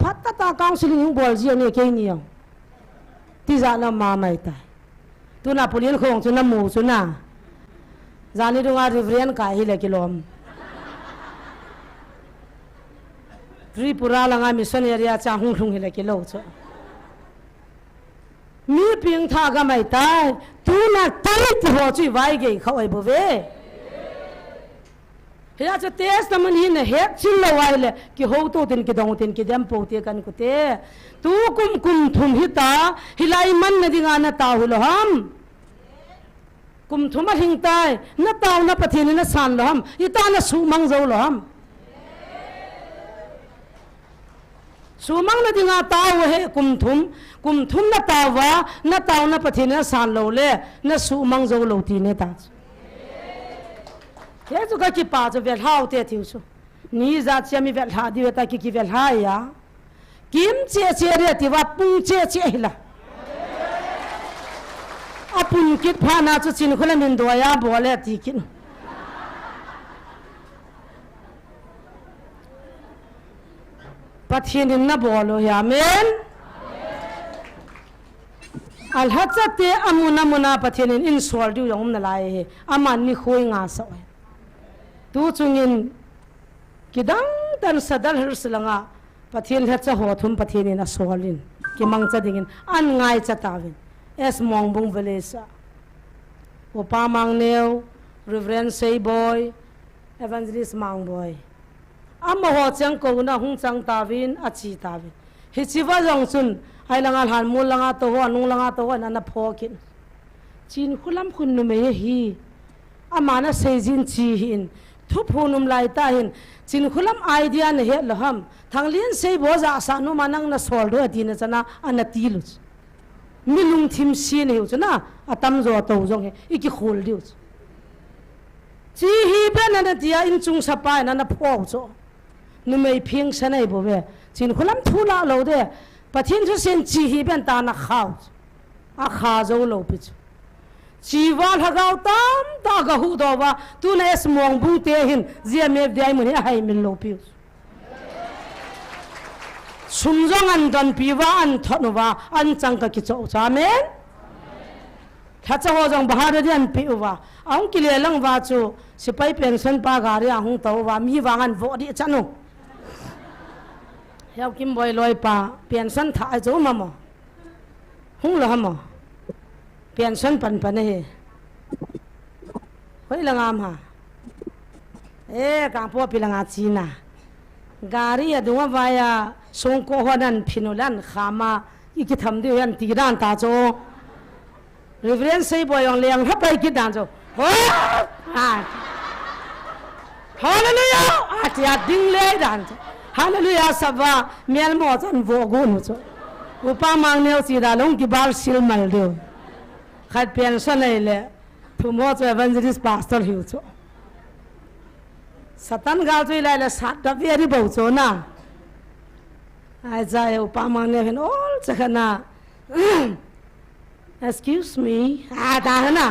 phát ta counseling yung bol ji ne ke ni yong ti za na ma mai tai tu na polien khong chu na mu chu na zani du nga rivrian ka hi le kilom Tripura la nga mission area cha hung hung hi le kilo chu mi ping tha ga mai tai tu na tai ti ho chi vai ge khoi bo ve he a test na man hin he chil lo wai le ki ho to tin ki dong tin ki jam po te kan ku te tu kum thum hi ta hilai man na dinga na ta hu lo ham kum thum a hing tai na taw na pathin na san lo ham i ta na su mang zo lo ham su mang na dinga taw he kum thum na tawa na taw na pathin na san lo le na su mang zo lo ti ne ta thế chú cái kí bà chú về hao thế thiếu số, ní ra chia mi về hao đi về ta kí về hao ya, kiếm chia đi thì vắt bung chia là, apun kít pha na chú xin khơi mình đuổi ya bỏ lại thì kít, bắt hiện na bỏ lo ya men, al hết te amuna bắt hiện in sual đi yong na lai, aman ni khôi ngã sao tu chungin kidang tan sadal hirslanga pathian ha cha ho thum pathian na solin ki mang cha dingin an ngai cha tawin es mong bung velesa opa mang neu reverend say boy evangelist mang boy amma ho chang ko na hung chang tawin achi tawin hi chiwa jong chun ai langa han mul langa to ho nung langa to ho na phokin chin khulam khun nu me hi amana sejin chi hin thup hunum lai ta hin chin khulam idea ne he loham thanglin sei bo za sa nu manang na sol do ati na chana anatilu milung thim si ne hu chana atam zo to jong he iki khol diu chi hi ben na dia in chung sapa na na pho cho nu mei phing sanai bo be chin khulam thula lo de pathin thu sen chi hi ben ta na khaw a kha zo lo pi Chiwal hagau tam ta ga hu do wa tu na es mong bu te hin zia me dai mun hai min lo pi sum jong an don pi wa an thon wa an chang ka ki cho cha men kha cha ho jong bahar de an pi wa ang ki le lang wa chu sipai pension pa ga ri hung to wa mi wa an vo di chanu yau kim boy loi pa pension tha zo ma mo hung lo ha mo pension pan he hoi langam ha ka po pilanga china gari adunga vaya songko honan phinulan khama iki tham de yan ti dan ta cho reverend sei boy ong leng hapai ki dan cho ha hallelujah atia ding le dan hallelujah sava mial mo chan vo gun cho upa mang neo si da long ki bar sil mal do khat pian sa nei le thu mo cho evangelist pastor hiu cho satan gal chui lai la sat da very bo cho na ai za upa mang ne hen all chakana excuse me da na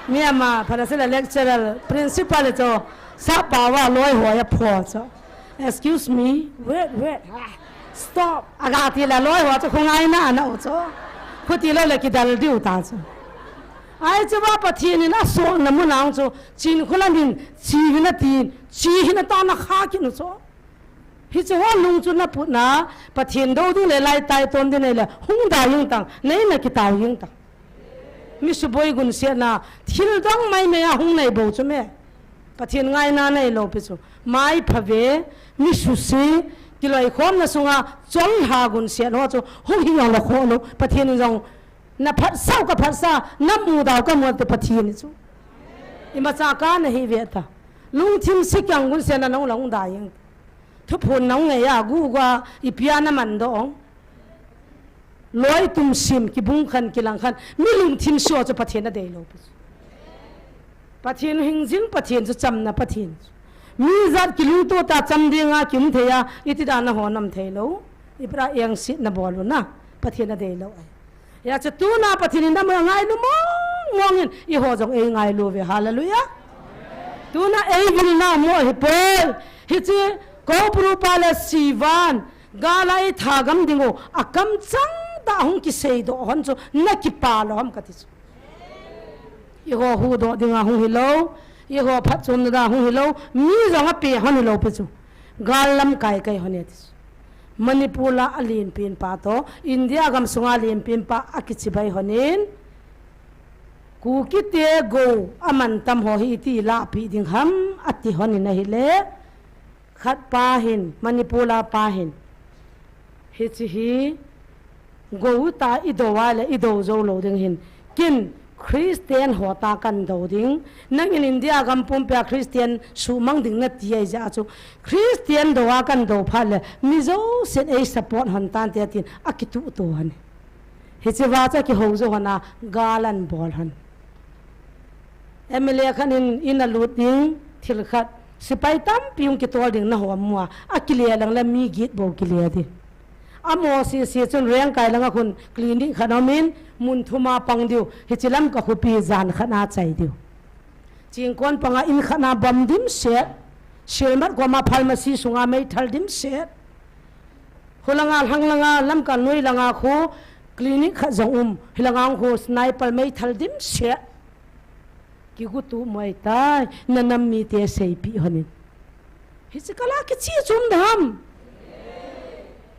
mi ma parasela lecturer principal cho sa pa wa loi ho ya pho cho excuse me wait stop agati la loi ho cho khong ai na na cho khuti lo le ki dal diu ta cho ai cho ba pathi ni na so na mu nang cho chin khula nin chi na tin chi na ta na kha ki no cho hi cho wa lung chu na put na pathin do du le lai tai ton de ne le hung da yung tang nei na ki ta yung tang mi su boy gun sia na thil dang mai me a hung nei bo chu me pathin ngai na nei lo pe chu mai phave mi su se ki loi khom na sunga chol ha gun sia no chu hung hi yong la kho no pathin jong na phat sau ka phat sa na mu da ka mo te pathin chu i ma cha ka na hi ve ta lung thim se kyang gun sia na no long da yang thu phun nong nge ya gu ga i pia na man do loi tum sim ki bung khan ki lang khan mi lung thim so cho pathin na de lo pathin hing jing pathin chu cham na pathin mi zat ki lu to ta cham de nga kim the ya iti da na honam the lo ibra yang sit na bol na pathin na de lo ya cha tu na pathin na ma ngai lu mong in i ho jong e ngai lu ve hallelujah tu na e vil na mo hi pol hi chi ko pru pala sivan galai thagam dingo akam chang da hung ki sei do hon cho na ki pa lo ham ka ti i ho hu do dinga hung hi lo i ho phat chum da hung hi lo mi jang pe hon lo pe chu galam kai kai hone ti manipur la alin pin pa to india gam sunga lin pin pa akichi bai honin ku ki te go aman tam ho hi ti la pi ding ham ati honin na hi le khat pa hin manipur la pa hin hi chi hi go ta idowa le ido zo lo ding hin kin Christian hota kan do ding nang in India gam pum pya Christian su mang ding na ti ai ja chu Christian do wa kan do pha le mi zo set a support han tan te tin akitu to han he che wa cha ki ho zo hana galan bol han emile khan in a lut ding thil khat sipai tam piung ki tol ding na ho muwa akilia lang la mi git bo kilia di amo si chun reng kai langa khun clinic khanomin mun thuma pang diu hichilam ka khupi jan khana chai diu chingkon panga in khana bam dim se shirmat goma pharmacy sunga mai thal dim se hulanga hanglanga lam ka noi langa khu clinic kha jong hilanga khu sniper mai thal dim se ki gu tu mai tai nanam mi te sei pi honin hichikala ki chi chum dham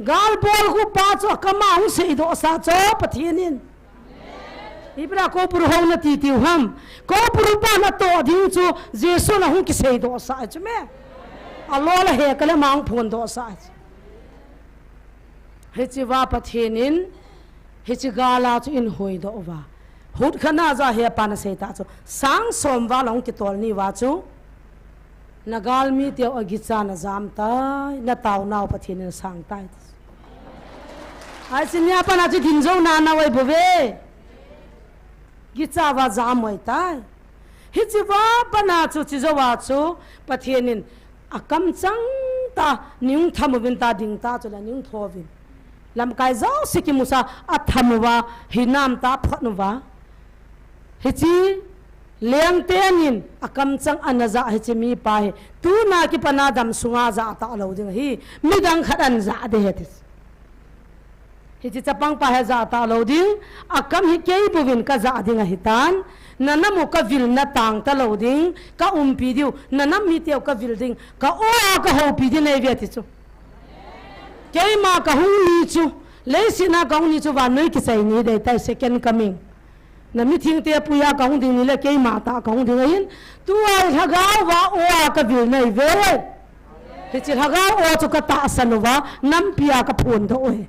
gal bol ku pa cho kama hu sei do sa cho pathinin ibra ko pur ho na ti ti ham ko pur pa na to ding chu jesu na hu ki sei do sa chu me alo la he kala mang phun do sa he chi wa pathinin he chi gala chu in hoi do wa hut khana za he pa na sei ta chu sang som wa long ki tol ni wa chu nagal mi te agicha na jam ta na taw naw pathinin sang tai ai sinya pa na chi din zo na na wai bove gicha wa jam mai tai hi chi wa pa na chu chi zo wa chu pathinin akam chang ta ning tham win ta ding ta chu la ning thovin lam kai zo siki musa atham wa hinam ta phot wa hi chi leng tenin akam chang anaza hi chi mi pa he tu na ki pana dam sunga za ta lo ding hi midang khadan za de hetis hi chi chapang pa he za ta lo ding akam hi kei buvin ka za ding a hitan nanam ka vil na tang ta lo ding ka pi diu nanam mi teu ka vil ding ka o ka ho pi di nei ve ti chu kei ma ka hu ni chu le sina ka hu ni chu wa noi ki sai ni dei tai second coming na mi thing te puya ka hu ding ni le kei ma ta ka hu ding in tu ai thaga wa o ka vil nei ve hi chi thaga o chu ka ta san wa nam pia ka phun do oi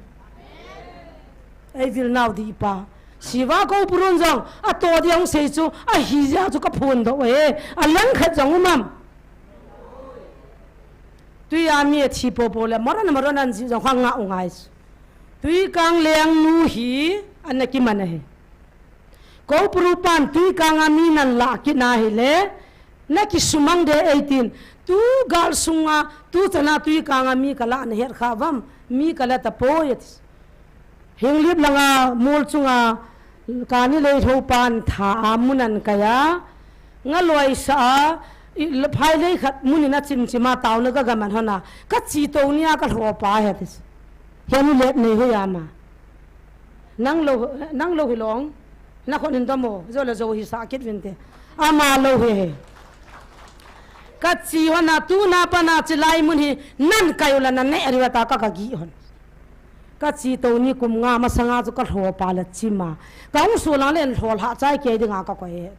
ai vil naw di pa siwa ko purun jong a to diang sei chu a hi ja chu ka phun do e a lang kha jong mam tuy ami thi po po le moran an ji jong nga ungai tuy kang leng nu hi anaki manahe ko prupan tuy kang ami nan la ki na hi le na ki sumang de 18 tu gal sunga tu chana tuy kang ami kala an her khawam mi kala ta poyet hinglip langa mul chunga kani le thopan tha amunan kaya ngaloi sa phai le khat munina chimchima tauna ga gaman hona ka chi to nia ka tho pa he tis henu le ne ho ya ma nang lo hi long na khon in tomo zo la zo hi sa kit vinte ama lo he ka chi hona tu na pa na chilai mun hi nan kayula na ne ariwa ta ka gi hon ka chi to ni kum nga ma sanga zu ka tho pa la chima ka u su lang len thol ha chai ke dinga ka ko he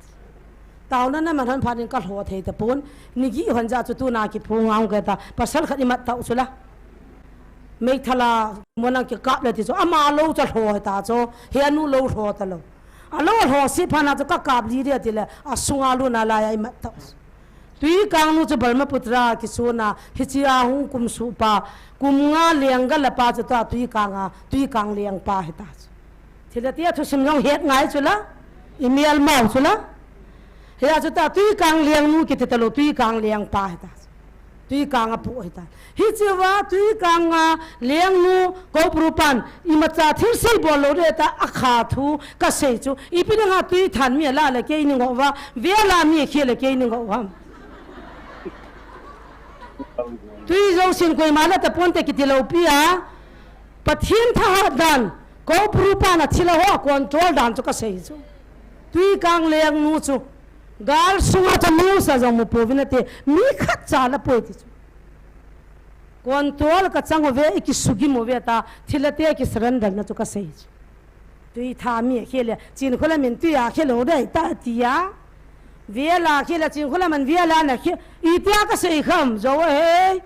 tao na man han phanin ka hlo thei ta pon ni gi hon ja chu tu na ki phu ngam ka ta pasal khat imat tau chula me thala mona ki ka le ti so ama lo cha hlo ta cho he anu lo hlo ta lo alo hlo si phana cha ka kap li re ti le asunga lu na la ya imat tau tui kang nu chu balma putra ki so na hichia hu kum su pa kum nga leng ga la pa cha ta tui kang leng pa he ta thila tia thu sim long het ngai chula email mau chula he a ta tui kang liang nu ki te lo tui kang liang pa ta tui kang a pu ta hi chewa tui kang a liang nu ko prupan I ma cha thil sei bol lo re ta a kha thu ka sei chu I pi nga tui than mi la le ke ni ngo wa ve la mi khe le ke ni ngo wa tui zo sin koi ma la ta pon te ki ti lo pi a pathin tha dan ko prupan a thila ho control dan chu ka sei chu tui kang liang nu chu gal sunga cha mu sa jong mu povina te mi khat cha la poi ti control ka chang ve ki sugi mo ve ta thilate ki surrender na chu ka sei tui tha mi khele chin khola min tu ya khelo dai ta ti ya ve la khela chin khola man ve la na khe I tia ka sei kham zo he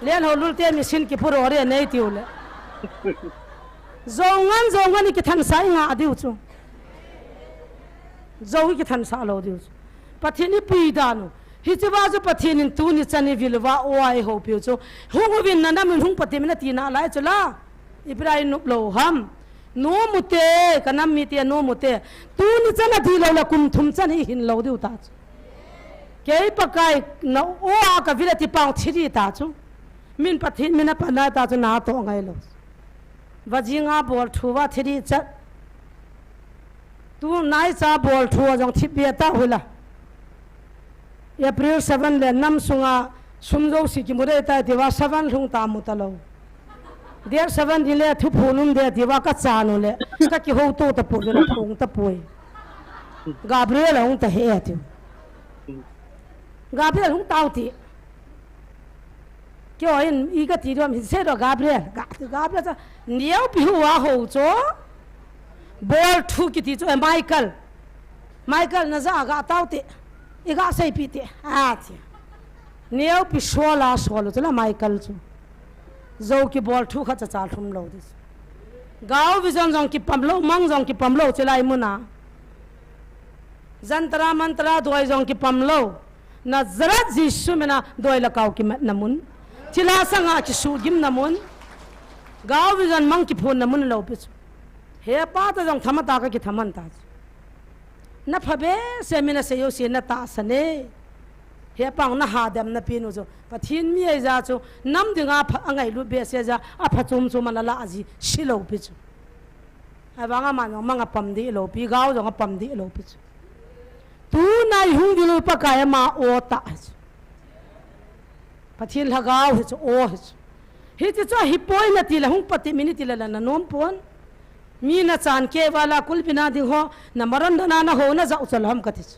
len ho lul te mi sin ki puro re nei ti ule zongan ki than sai nga adiu chu zo ki than sa lo diu pathini pui danu hi chewa ju pathin tu ni chani vilwa oi ho piu chu hu win na min hung patim na ti na lai chula ibrahim nup lo ham no mute kanam mi te no mute tu ni chana di lo la kum thum chani hin lo diu ta ke pakai no o ka vilati pau thiri ta chu min pathin mina pana ta chu na to ngai lo wajinga bol thuwa thiri cha tu nai cha bol thua jong thipia ta hula April 7 le nam sunga sumjo sikimure ta dewa 7 lung ta mutalo der 7 dile thu phunum de dewa ka chanu le ka ki ho to ta pu le phung ta poi Gabriel hung ta he ati Gabriel hung tau ti kyo in I ka ti rom se ro Gabriel cha niau pi huwa ho cho bol thu ki ti cho Michael na za ga tau ti iga sei pi ti a ti niau pi shola chula Michael chu zo ki bol thu kha cha chal thum lo dis gaw vision jong ki pamlo mang jong ki pamlo chelai muna jantra mantra doi jong ki pamlo na zara jisu mena doi la kaw ki namun chila sanga ki su gim namun gaw vision mang ki phun namun lo pi he pa ta jong thamata ka ki thaman ta na phabe semina se yo se na ta sane he pang na ha dam na pinu jo pathin mi ai za chu nam dinga angai lu be se ja a phachum chu manala aji shilo pi chu awanga man manga pam di lo pi gaw jo pam di lo pi chu tu nai hung di lo pa ka ma o ta pathin lagaw he chu o he chu hi poi na ti la hung pati minute la na nom pon mi na chan ke wala kul bina ding ho na maran na na ho na za uchal ham kathis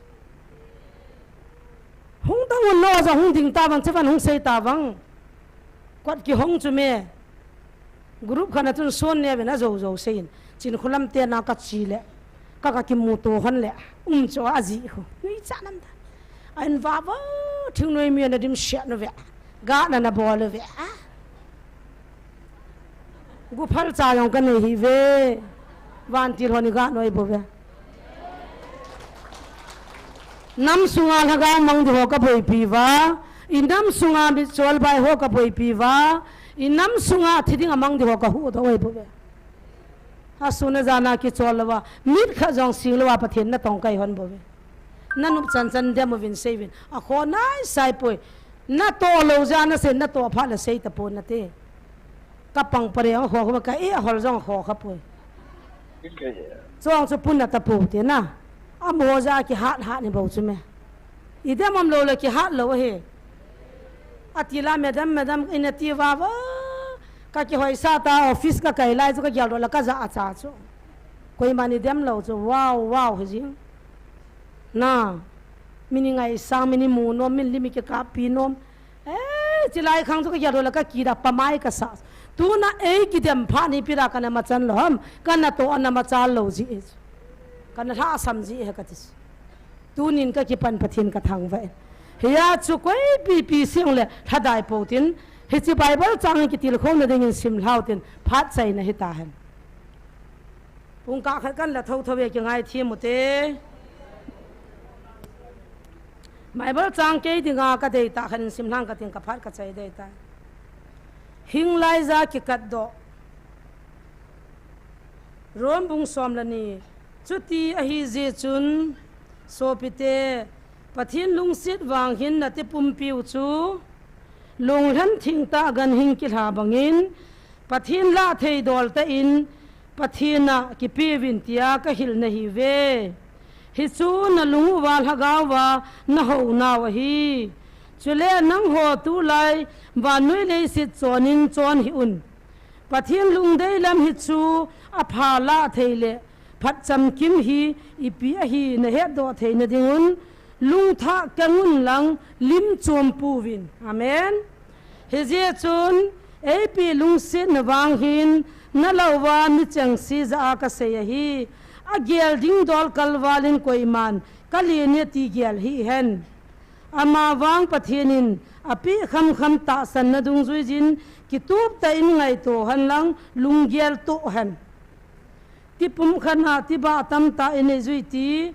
hung ta un lo za hung ding ta bang chewan hung sei ta bang kwat ki hong chu me group khana tun son ne bena zo sein chin khulam te na ka chi le ka ki mu to hon le cho aji ho ni chanam da an va ba thing noi mi na dim sha no ve ga na bol ve gu phal cha yong ka nei hi ve wan tir honi ga noi bo ve nam sunga laga mang di ho ka boi pi wa inam sunga mi chol bai ho ka boi pi wa inam sunga thiding amang di ho ka hu do wei bu be ha suna jana ki chol wa mit kha jong sing lo wa pathin na tong kai hon bu be nanum chan chan dem vin sevin a kho nai sai poi na to lo jana se na to pha la sei ta pon na te ka pang pare ho ho ka e hol jong ho kha poi chong chu pun na ta pu te na a mo ja ki hat ni bo chu me idem am lo le ki hat lo he atila madam ina ti wa wa ka ki hoi sa ta office ka kai lai chu ka gyal ro la ka za acha chu koi mani dem lo chu wow he jing na mini ngai sang mini mu no min limi ke ka pi nom chilai khang chu ka gyal ro la ka ki da pamai ka sa tu na ki dem pha ni pi ra ka na ma chan lo ham ka na to na ma chal lo ji ka na tha sam ji he ka tis tu nin ka ki pan pathin ka thang ve hiya chu koi pi siang le thadai po tin hi chi bible chang ki til khong na ding sim hlau tin phat sai na hi ta han pung ka khat kan la tho ve ki ngai thi mu te bible chang ke dinga ka dei ta khan sim hlang ka tin ka phat ka chai dei ta hing lai za ki kat do rom bung som la ni chuti a hi je chun so pite pathin lung sit wang hin na te pum piu chu lung han thing ta gan hing ki ha bangin pathin la thei dol ta in pathina ki pi win tia ka hil na hi ve hi chu na lung wal ha ga wa na ho na wa hi chule nang ho tu lai wa noi le sit chonin chon hi un pathin lung dei lam hi chu a pha la thei le phat cham kim hi ipi a hi na he do thei na dingun lung tha kangun lang lim chom pu win amen he je chun pi lung sit na wang hin na lawa mi chang si za ka se hi a gel ding dol kalwalin koi man kali ne ti gel hi hen ama wang pathinin api kham ta san na dung zui jin ki tup ta in ngai to han lang lung gel to han ti pum khana ti ba tam ta ine zui ti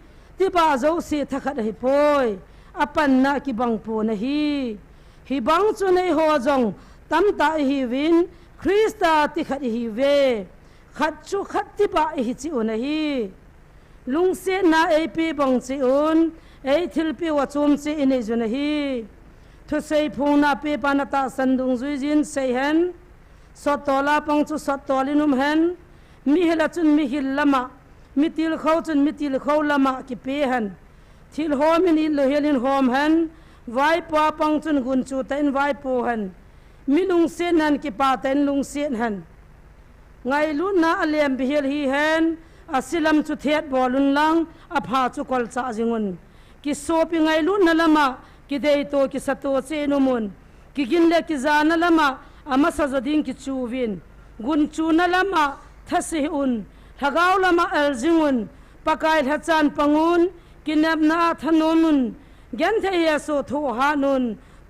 ba zo se thakhat hi poi apan na ki bang po na hi bang chu nei ho jong tam ta hi win krista ti khat hi ve khat chu khat ti ba hi chi una hi lung se na ap bang chi un thil pi wa chum chi ine zu na hi thu sei phung na pe pa na ta san dung zui jin sei hen so tola pang chu so tolinum hen mi hela chun mi hil lama mi til khaw chun mi til khaw lama ki pe han thil hom in lo helin hom han vai pa pang chun gun chu ta in vai po han mi lung sen han ki pa ten lung sen han ngai lu na alem bi hel hi hen asilam chu thet bolun lang a pha chu kol cha jingun ki so pi ngai lu na lama ki dei to ki sato che no mun ki gin le ki za na lama ama sa zoding ki chu win gun chu na lama thasi un thagaw lama alzingun pakai hachan pangun kinap na thanonun gen thaya so tho hanun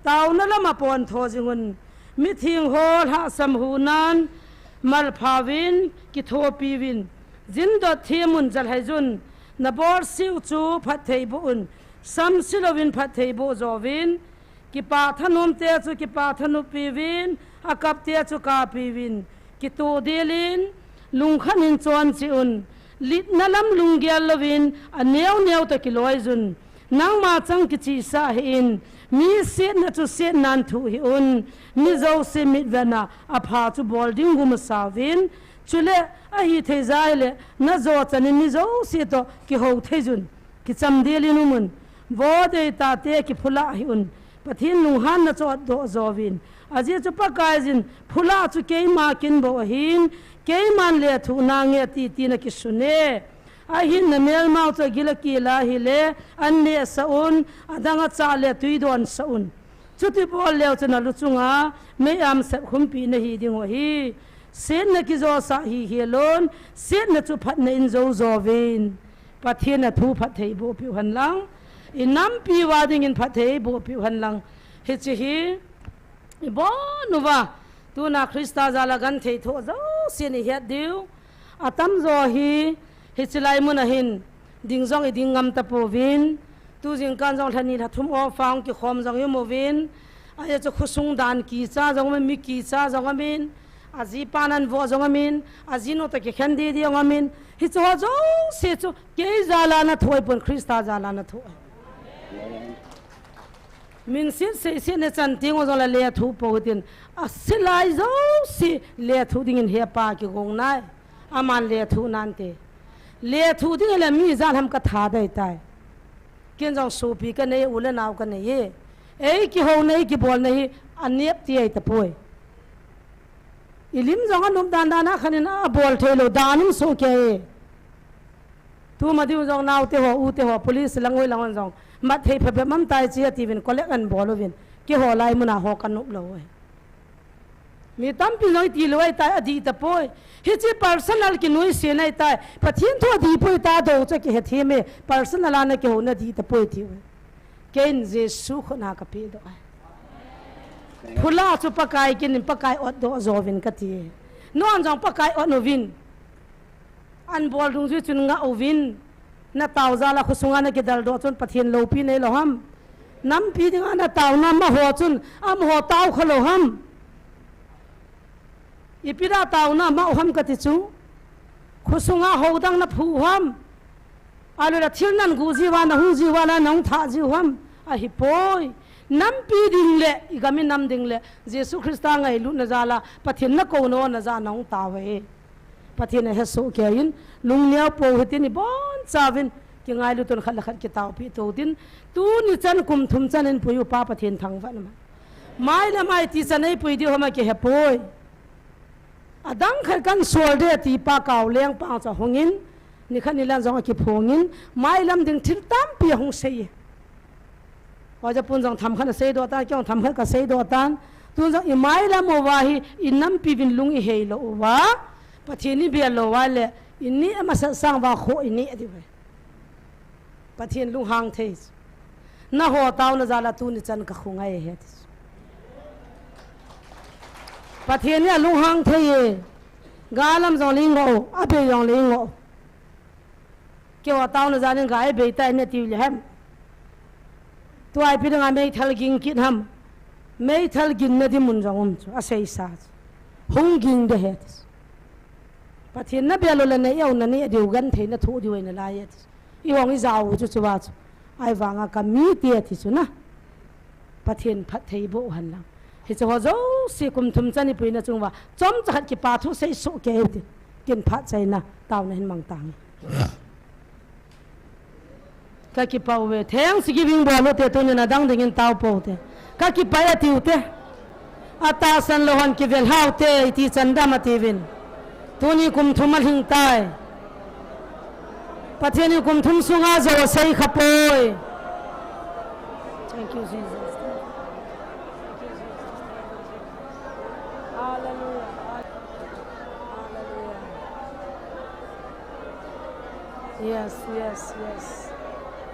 taw na lama pon tho jingun mi thing hol ha sam hu nan mal phawin ki tho piwin jin do themun jal haijun na bor siu chu phat thei bu un sam silovin phat thei bo zowin ki pa thanom te chu ki pa thanu piwin akap te chu ka piwin ki to delin lung khanin chon chi un lit nalam lung gyal lovin a neu ta ki loi jun nang ma chang ki chi sa hin mi set na chu set nan thu hi un mi zo se mit vana a pha chu bolding gum sawin chule a hi thei zai le na zo chani mi zo se to ki ho thei jun ki cham delin mun vo de ta te ki phula hi un pathin lung han na cho do zowin aje chu pa kai jin phula chu ke ma kin bo hin ke man le thu na nge ti na ki sune a hin na mel mau cha gila ki la hi le an ne saun adanga cha le tui don saun chuti bol le chana lu chunga me am sa khum pi na hi ding hi sen na ki zo sa hi helon sen na chu phat na in zo zowin pathin na thu phat thei bo pi han lang inam pi wa ding in phat thei bo pi han lang he chi hi bo nuwa tu na krista zala gan thei tho zo sin hi het diu atam zo hi chilai mun a hin ding zong i ding ngam ta po win tu jing kan jong thani tha thum o fang ki khom jong yu mo win ai cho khusung dan ki cha jong mi ki cha jong min aji panan vo jong min aji no ta ke khan di jong min hi cho jo se cho ke zala na thoi pon krista zala na thoi min se ne chan ting o la le thu po tin a silai zo si le thu ding in he pa ki gong nai aman le thu nan te le thu ding le mi zan ham ka tha dai tai ken jong su pi ka nei ula naw ka nei ye ei ki ho nei ki bol nei anep ti ai ta poi ilim jong anum dan dana khanina bol thelo danum so ke tu ma diu jong naw te ho u te ho police langoi langon jong mat thei phe mam tai chi ti vin collect an bolovin ki ho lai muna ho kan nup lo mi tam pi noi ti loi tai adi ta poi hi chi personal ki noi se nai tai pathin tho di poi ta do cha ki he the me personal ana ki ho na di ta poi thi ken jesu khona ka pe do phula chu pakai kin pakai ot do zovin ka ti no an jong pakai ot no vin an bol dung ju chun nga ovin na taw za la khusunga na ke dal do chun pathin lo pi nei lo ham nam pi ding ana taw na ma ho chun am ho taw khalo ham ipira taw na ma ham ka ti chu khusunga ho dang na phu ham alu la thil nan gu ji wa na hu ji wa na nong tha ji ham a hi poi nam pi ding le igami nam ding le jesu krista ngai lu na zala pathin na ko no na za nong ta we pathin he so ke in lung nya po hti ni bon chawin ki ngai lu ton khala khat ki taw pi to din tu ni chan kum thum chan in puyu pa pathin thang van ma mai la mai ti chan ei pui di homa ke he poi adang khal kan sol de ti pa kaw leng pa cha hongin ni khan ni lan jong ki phongin mai lam ding thil tam pi hong sei wa ja pun jong tham khan sei do ta kyong tham khan ka sei do tan tu jong i mai lam o wa hi inam pi bin lung i hei lo wa pathini bia lo wa le inni ama sang wa kho ini adi we pathin lung hang thei na ho taw na zala tu ni chan ka khungai he pathin ya lung hang thei galam jong ling ngo abe yong ling ngo ke wa taw na zalin ga ai be tai ne ti le ham tu ai pi nga mei thal ging kit ham mei thal gin na di mun jong chu a sei sa hung ging de he pathin na belo le ne yaw na ni diu gan the na thu diu na la ye i hong i zaw chu chu wa chu ai wanga ka mi ti thi chu na pathin phat thei bo han la hi chu ho zo si kum thum chani pui na chung wa chom chat ki pa thu sei so ke ti kin phat chai na taw na hin mang tang ka ki pa we theng si gi bing bo lo te tu ni na dang ding in taw po te ka ki pa ya ti u te ata san lo han ki vel hau te ti chan da ma ti vin tuni kum thumal hing tai patheni kum thum sunga zo sei khapoi thank you jesus hallelujah hallelujah yes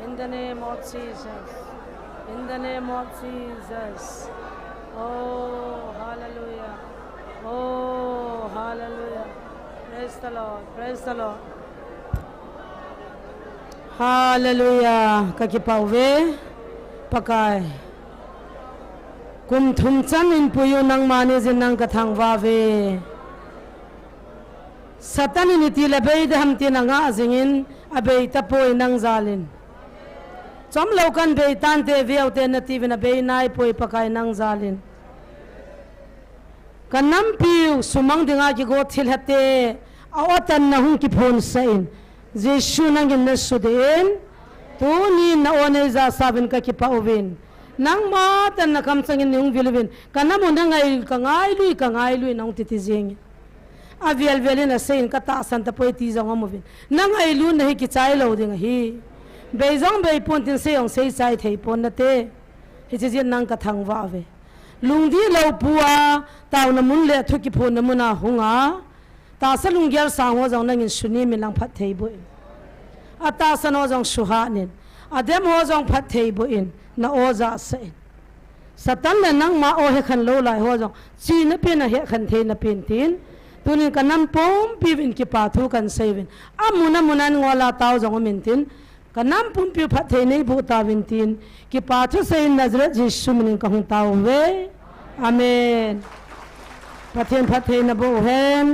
in the name of jesus oh hallelujah praise the lord hallelujah ka ki pauve pakai kum thum chan in puyu nang mane jin nang ka thang wa ve satani ni ti le be de ham ti na nga jingin abe ta poi nang zalin chom lo kan be tan te veu te na ti vina be nai poi pakai nang zalin kanam piu sumang dinga ki go thil hate awatan na hung ki phon sain jesu nangin na suden tu ni na one za sabin ka ki pauvin nang ma tan na kam changin ning vilvin kanam on ngai ka ngai lui nang ti ti jeng avial velina sein ka ta san ta poi ti jang amovin nang ai lu na hi ki chai lo ding hi beijong be pon tin se ong sei chai thei pon na te hi ji nang ka thang wa ve lungdi lo puwa taw na mun le thuki phon na muna hunga ta sa lungyal sang ho jong nangin suni mi lang phat thei bo ata san ho jong suha nin adem ho jong phat thei bo in na oza se satan le nang ma o he khan lo lai ho jong chi na pe na he khan the na pen tin tunin kanam pom pivin ki pa thu kan sevin amuna munan ngola taw jong min tin का नाम पुन प्यू फते नहीं भूता विंतीन कि पाथु से नजरत यीशु में कहूँ ताऊ वे आमीन पथेन फते नबो हेन